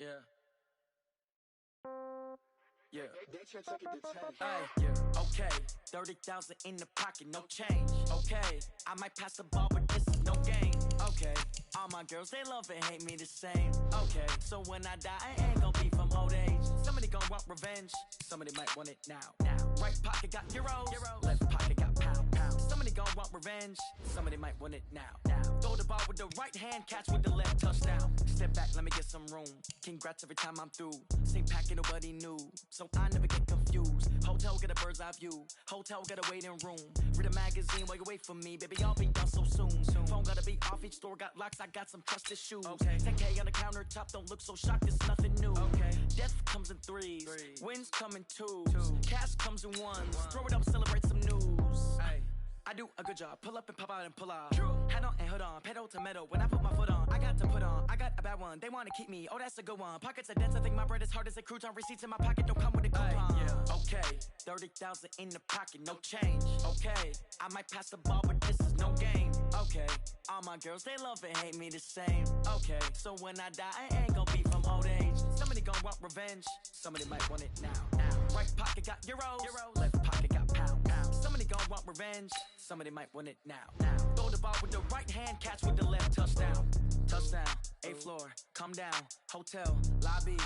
Yeah. Yeah. Okay. 30,000 in the pocket, no change. Okay. I might pass the ball, but this is no game. Okay. All my girls, they love and hate me the same. Okay. So when I die, I ain't gonna be from old age. Somebody gonna want revenge. Somebody might want it now. Right pocket got euros. Left pocket got pound. Somebody gonna want revenge. Somebody might want it now. Throw the ball with the right hand, catch with the left, touchdown. Step back, let me get some room. Congrats every time I'm through. Same packet, nobody knew, so I never get confused. Hotel get a bird's eye view. Hotel get a waiting room. Read a magazine while you wait for me, baby. I'll be done so soon. Phone gotta be off. Each store got locks. I got some trusted shoes. 10K on the countertop. Don't look so shocked. It's nothing new. Death comes in threes. Wins come in twos. Cash comes in ones. Throw it up, celebrate some news. I do a good job. Pull up and pop out and pull out. Head on and hood on. Pedal to metal. When I put my foot on, I got to put on. I got a bad one. They want to keep me. Oh, that's a good one. Pockets are dense. I think my bread is hard as a crouton. Receipts in my pocket don't come with a coupon. Okay. 30,000 in the pocket. No change. Okay. I might pass the ball, but this is no game. Okay. All my girls, they love and hate me the same. Okay. So when I die, I ain't gonna be from old age. Somebody gonna want revenge. Somebody might want it now. Right pocket got euros. Left pocket got pound. Somebody gonna want revenge. Somebody might want it now. Throw the ball with the right hand, catch with the left, touchdown. Touchdown, 8th floor, come down, hotel, lobby.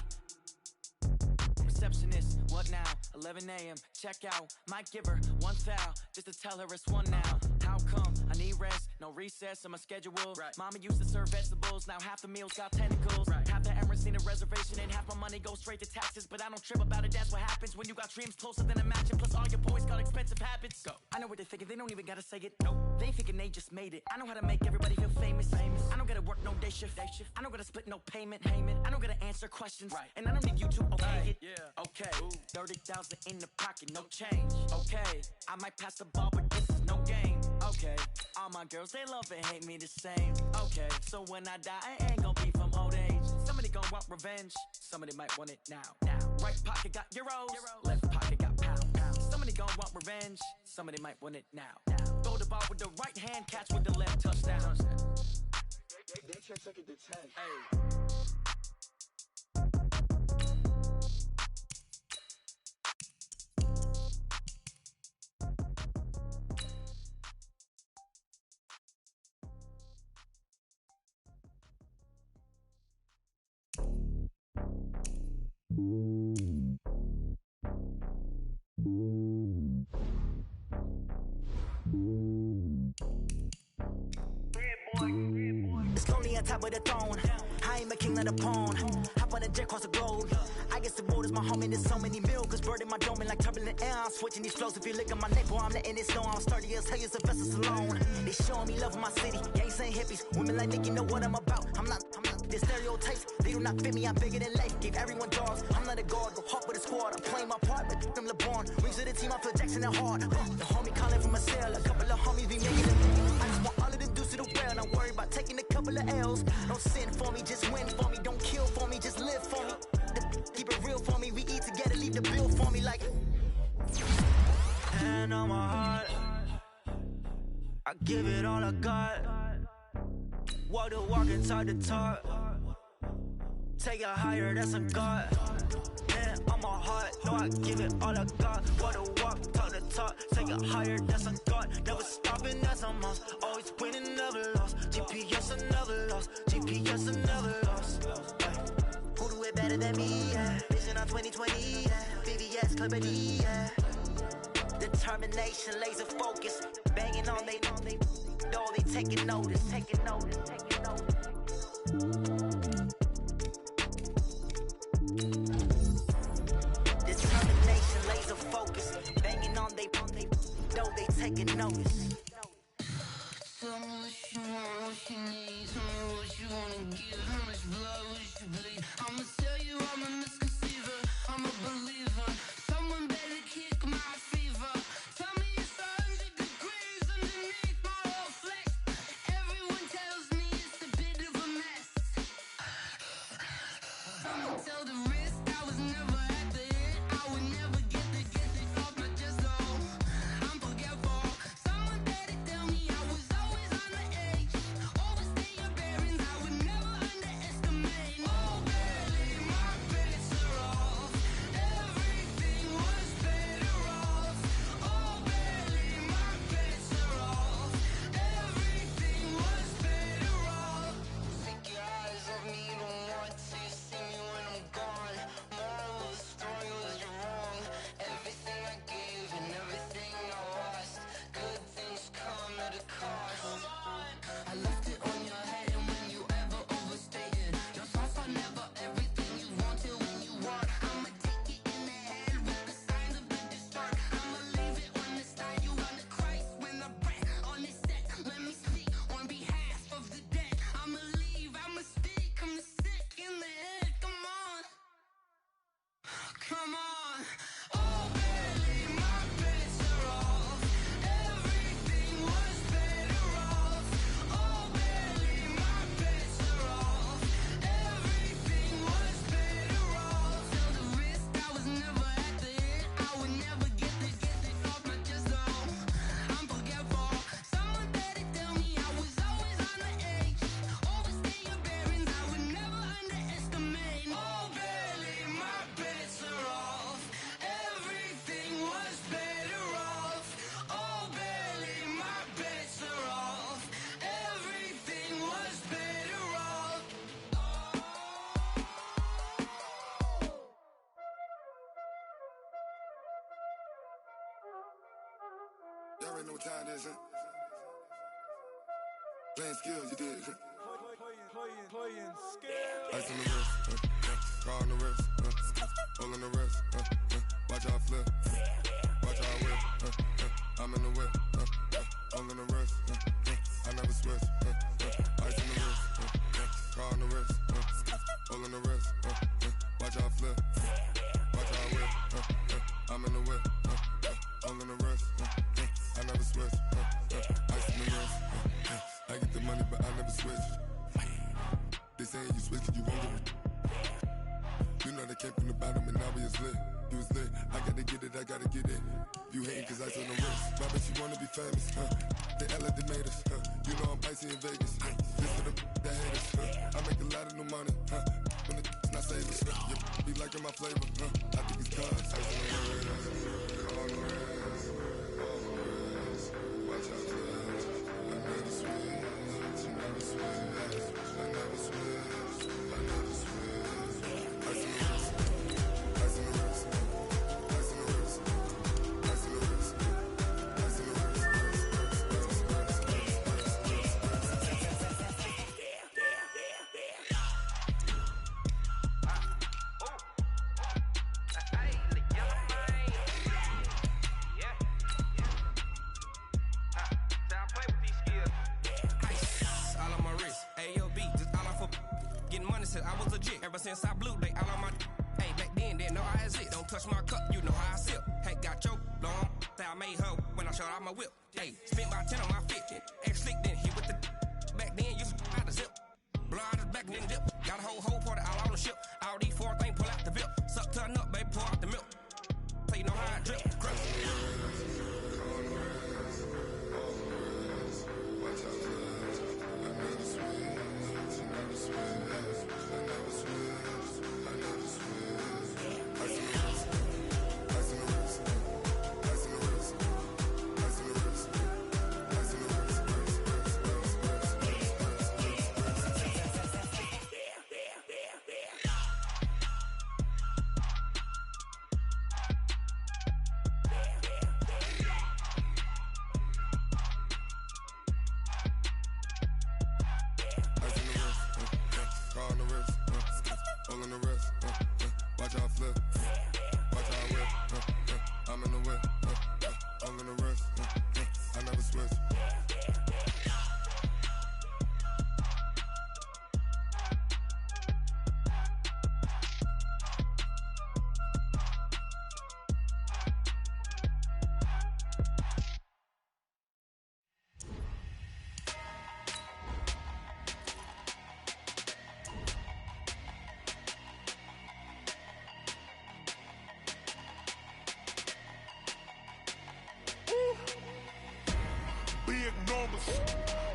Receptionist, what now? 11 a.m., check out. Might give her one foul, just to tell her it's one now. How come? I need rest, no recess in my schedule. Mama used to serve vegetables, now half the meals got tentacles. Half the Emirates need a reservation and half my money goes straight to taxes. But I don't trip about it, that's what happens when you got dreams closer than a match. And plus all your boys got expensive habits. Go. I know what they're thinking, they don't even gotta say it. Nope. They ain't thinking they just made it. I know how to make everybody feel famous. I don't gotta work no day shift. I don't gotta split no payment. I don't gotta answer questions. And I don't need you to okay it. Okay, 30,000 in the pocket, no change. Okay, I might pass the ball, but this is no game. Okay, all my girls, they love and hate me the same. Okay, so when I die, I ain't gonna be from old age. Somebody gonna want revenge. Somebody might want it now. Right pocket got euros. Left pocket got pound. Somebody gonna want revenge. Somebody might want it now. Throw the ball with the right hand, catch with the left, touchdown. They just took it to 10. It's lonely on top of the throne. I am a king of the pawn. Hop on a jet across the globe. I guess the road is my home and there's so many milkers bird in my dome and like turbulent air. I'm switching these flows. If you look at my neck, boy, I'm letting it snow. I'm sturdy as hell, as a vessel alone. They showing me love in my city. Gangs and hippies, women like Nick, you know what I'm about. I'm not the stereotypes. They do not fit me. I'm bigger than life. Gave everyone dogs. I'm not a guard, go hard with a squad. I'm playing my part, but them LeBron. Rings of the team, I feel Jackson and hard. The homie calling from a cell. A couple of homies be making it. I just want all of the dudes to the well. Don't worry about taking a couple of L's. Don't sin for me, just win for me. Don't kill for me, just live for me. Keep it real for me. We eat together, leave the bill for me like. Hand on my heart, I give it all I got. Walk the walk and talk the talk. Take it higher, that's a God. Hand on my heart, no, I give it all I got. Walk the walk, talk the talk. Take it higher, that's a God. Never stopping, that's a must. Always winning, never lost. GPS, I never lost. GPS, I never lost. Who do it better than me? Yeah. Vision on 2020. Yeah. VVS, Clippity. Yeah. Determination, laser focus. Banging on they know they taking notice. Taking notice. Taking notice. Determination, laser focus. Banging on they know they taking notice. Tell me what you want, what you need. Tell me what you wanna give. How much blood would you bleed? I'ma tell you I'm a misconceiver. I'm a believer. Someone better kick my fever. Tell me it's 100 degrees underneath my whole flesh. Everyone tells me it's a bit of a mess. Someone tell the risk I was never at the hit. I would never get this off my chest though. I'm forgetful. Someone better tell me I was always on the edge. Overstaying y'all already know what time it is, huh? Playing skills, you did. Playing skills. Ice on the wrist, car on the wrist, hole in the wrist, watch how I flip, watch how I whip, I'm in the whip, hole in the wrist, I never switch, ice on the wrist, car on the wrist, hole in the wrist, watch how I flip, watch how I whip, I'm in the whip, hole in the wrist, I never switch, ice on the wrist, I get the money but I never switch. They saying you switch it, you won't get it. You know they came from the bottom and now we is lit. You was lit, I gotta get it, I gotta get it. You hating cause ice on the wrist. My bitch, you wanna be famous, They Ella they made us, You know I'm icy in Vegas, This for the that hate us, I make a lot of new money, When the not savers, You be liking my flavor, I think it's cause ice on the wrist, on the wrist, on the wrist. Watch out for us, I never switch, I never switch. I never switch, I never switch. Ice in the wrist, ice in the wrist, ice in the wrist, ice in the wrist, ice in the wrist, I was legit ever since I blew they all on my. Hey, back then didn't know I had it. Don't touch my cup, you know how I sip. Hey, got choked long. That I made her when I showed out my whip. Hey, spent about 10 on my fit. X slick then hit with the. Back then used to out the zip. Blow out his back and then dip. Got a whole party all on the ship. All these four things pull out the VIP. Suck turn up, baby, pour out the milk. So you know how I drip. Crap.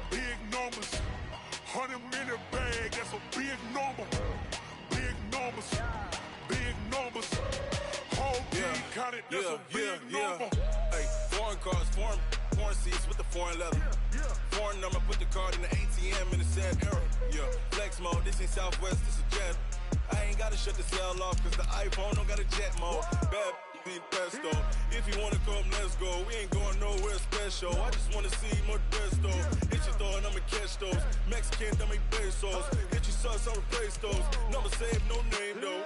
Big numbers, 100-minute bag, that's a big number. Big numbers, big numbers. Whole team counted, that's a big number. Hey, foreign cars, foreign seats with the foreign leather. Foreign number, put the card in the ATM in the sad era. Yeah, flex mode, this ain't Southwest, this is jet. I ain't gotta shut the cell off, cause the iPhone don't got a jet mode. Bad beat pesto. If you wanna come, let's go. We ain't going nowhere special. I just wanna see more Modesto. Hit your throw and I'ma catch those. Mexican, dummy pesos. Hit your sauce, I'll replace those. Number save, no name though.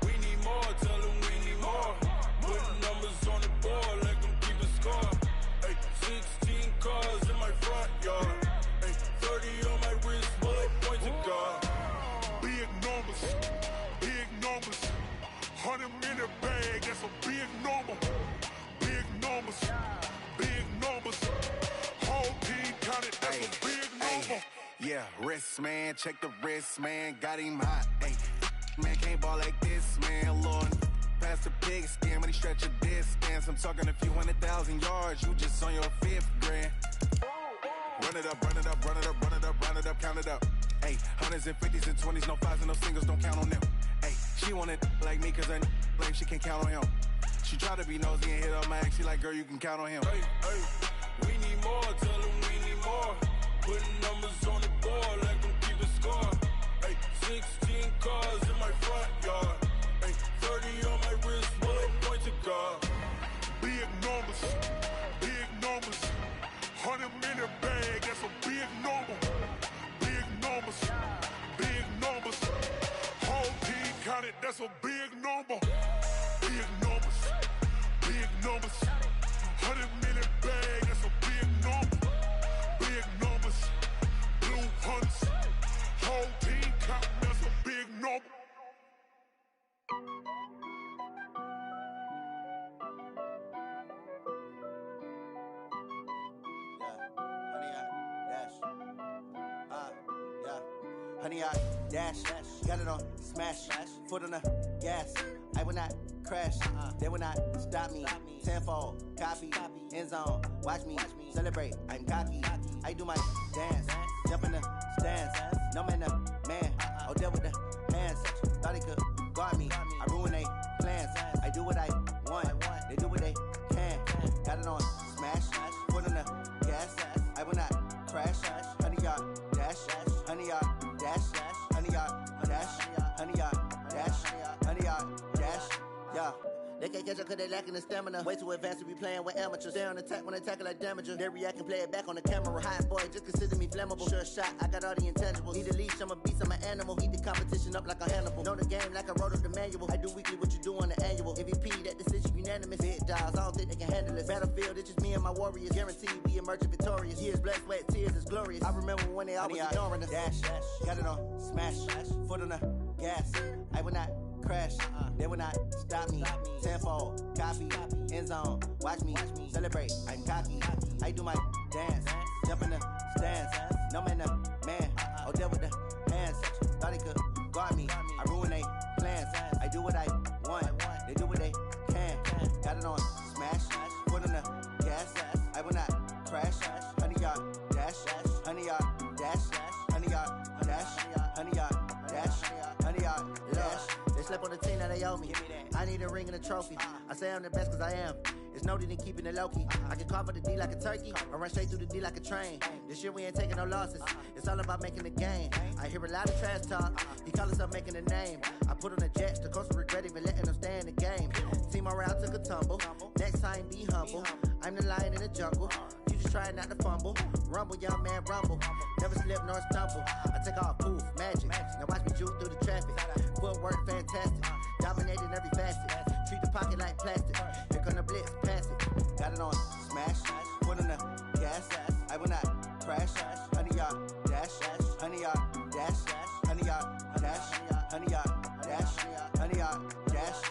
We need more, tell them we need more. Putting numbers on the board, let them keep the score. Hey, 16 cars in my front yard. Hey, 30 on my wrist, bullet point to God. Big numbers, big numbers. 100-minute bag, that's a big number. Big numbers, big numbers. Whole team counted, that's a big number. Yeah, wrist man, check the wrist man, got him hot. Ay, man can't ball like this, man. Lord, past the pig skin, when he stretch a distance. I'm talking a few 100,000 yards, you just on your 5th grand. Run it up, run it up, run it up, run it up, run it up, count it up. Ay, 100s and 50s and 20s, no 5s and no singles, don't count on them. Ay, she wanted like me cause her like she can count on him. She tried to be nosy and hit up my ex, she like, girl, you can count on him. Hey, hey, we need more, tell them we need more. Putting numbers on the board, let them keep the score. Hey, 16 cars in my front yard. Hey, 30 on my wrist, bullet point to God. Big numbers, that's a big number. Big numbers, big numbers. 100 million bag, that's a big number. Big numbers, blue hunts. Whole team count, that's a big number. Honey, I dash, got it on smash, foot on the gas. I will not crash, they will not stop me. Tenfold, copy, end zone, watch me celebrate. I'm cocky, I do my dance, jump in the stands. No man, the man, oh, deal with the hands. Thought he could guard me, I ruin they plans. I do what I want, they do what they can. Got it on smash, foot on the gas. I will not crash, honey, y'all dash, honey, y'all dash, honey, y'all dash, honey, y'all dash, honey, y'all dash, yeah. They can't catch up cause they lacking the stamina. Way too advanced to be playing with amateurs. Stay on attack when they tackle like damager. They react and play it back on the camera. Hot boy, just consider me flammable. Sure shot, I got all the intangibles. Need a leash, I'm a beast, I'm an animal. Heat the competition up like a Hannibal. Know the game like I wrote up the manual. I do weekly what you do on the annual. MVP, that decision unanimous. Big dials, I don't think they can handle it. Battlefield, it's just me and my warriors. Guaranteed we emerge victorious. Years, blood, sweat, tears, is glorious. I remember when they always ignoring us. Dash, got it on smash, foot on the gas. I will not crash, they will not stop me. Tenfold, copy, end zone, watch me celebrate. I'm cocky, I do my dance, jump in the stands. No man, the man, oh, deal with the hands. Thought he could guard me, I ruin they plans. I do what I want, they do what they can. Got it on smash, foot on the gas. I will not crash, honey, y'all dash, honey, y'all dash, honey, y'all dash, honey, y'all dash, honey, y'all dash. They slept on the team that they owe me. I need a ring and a trophy. I say I'm the best cause I am. It's noted in keeping it low-key. I can carve up the D like a turkey or run straight through the D like a train. This year we ain't taking no losses. It's all about making the game. I hear a lot of trash talk. He call himself making a name. I put on the jets. The coach will regret even letting them stay in the game. Team around took a tumble. Next time be humble. I'm the lion in the jungle. You just try not to fumble. Rumble, young man, rumble. Never slip nor stumble. I take off, poof, magic. Now watch me juke through the traffic. Footwork fantastic. Dominating every facet. Treat the pocket like plastic. Here come the blitz, pass it. Got it on smash, foot on the gas. I will not crash. Honey, y'all dash, honey, y'all dash, honey, y'all dash, honey, y'all dash, honey, y'all dash.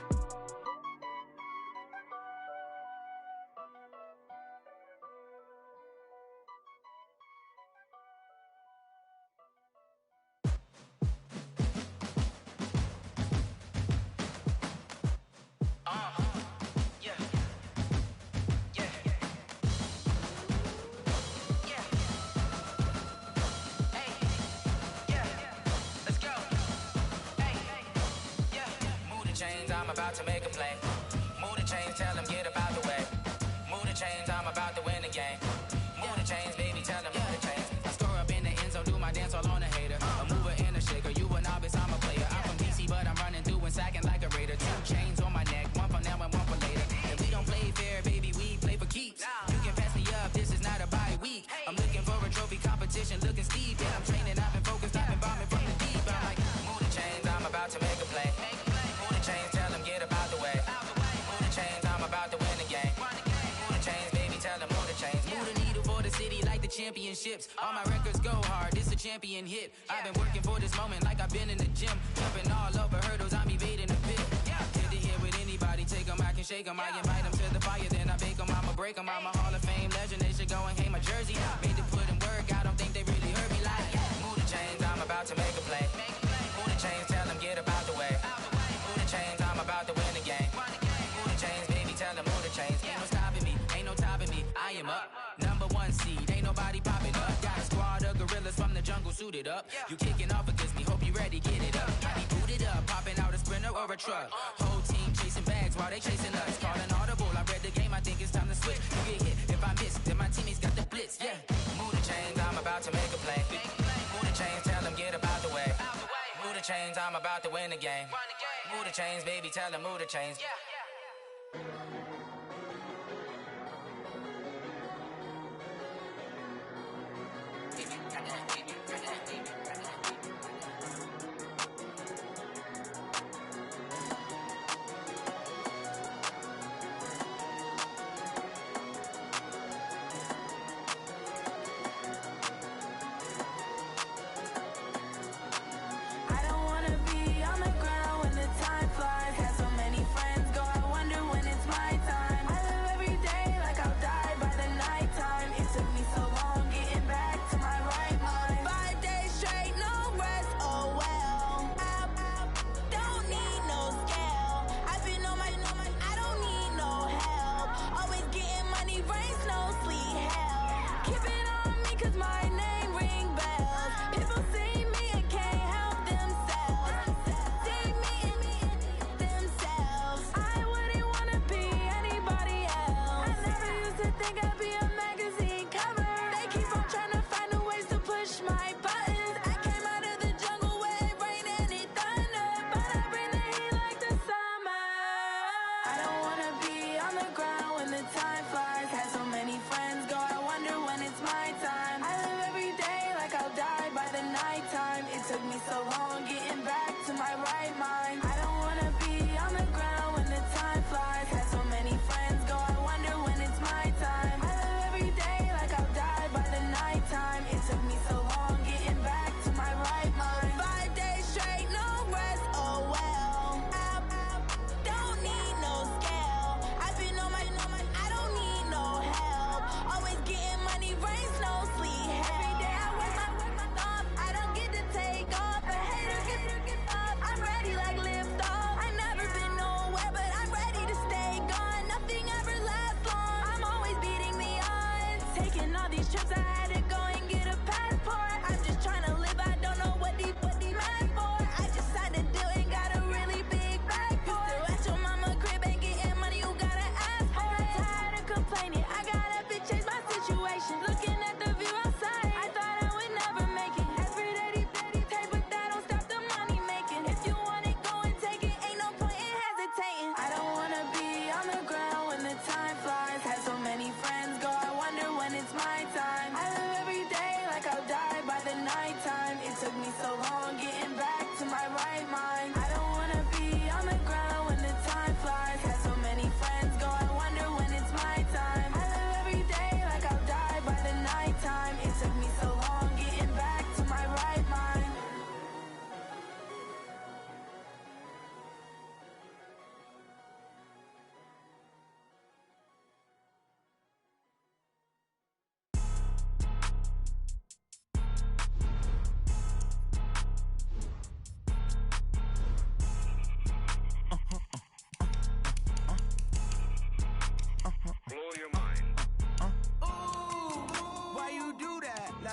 I'm about to make a play. Move the chains, tell them get about the way. Move the chains, I'm about to win the game. Move the chains, baby, tell them move the chains. I score up in the end zone, do my dance all on a hater. A mover and a shaker, you a novice, I'm a player. I'm from DC, but I'm running through and sacking like a raider. 2 chains on my neck, one for now and one for later. And we don't play fair, baby, we play for keeps. You can pass me up, this is not a bye week. I'm looking for a trophy competition, looking steep. Yeah, I'm training, I've been focused, I've been bombing from the deep. I'm like, move the chains, I'm about to make a play. Move the chains, tell them get about the way. Move the chains, I'm about to win the game. Move the chains, baby, tell them move the chains. Move the needle for the city like the championships. All my records go hard, this a champion hit. I've been working for this moment like I've been in the gym. Jumping all over hurdles, I'm evading the pit. Hit the hit with anybody, take them, I can shake them. I invite them to the fire, then I bake them, I'ma break them. I'm a Hall of Fame legend, they should go and hang my jersey. Made to put in work, I don't think they really heard me like, move the chains, I'm about to make a play. Move the chains, tell them get about the way. Move the chains, I'm about to win the game. Move the chains, baby, tell them move the chains. Ain't no stopping me, ain't no topping me, I am up. Number 1 seed, ain't nobody popping up. Got a squad of gorillas from the jungle suited up. You kicking off against me, hope you ready, get it up. I be booted up, popping out a sprinter or a truck. Whole team chasing bags while they chasing us. Calling audible, I read the game, I think it's time to switch. You get hit, if I miss, then my teammates got the blitz, yeah. Move the chains, I'm about to make a play. Move the chains, tell them get about the way. Move the chains, I'm about to win the game. Move the chains, baby, tell them move the chains.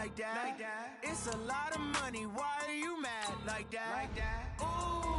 like that? It's a lot of money, why are you mad like that? Ooh.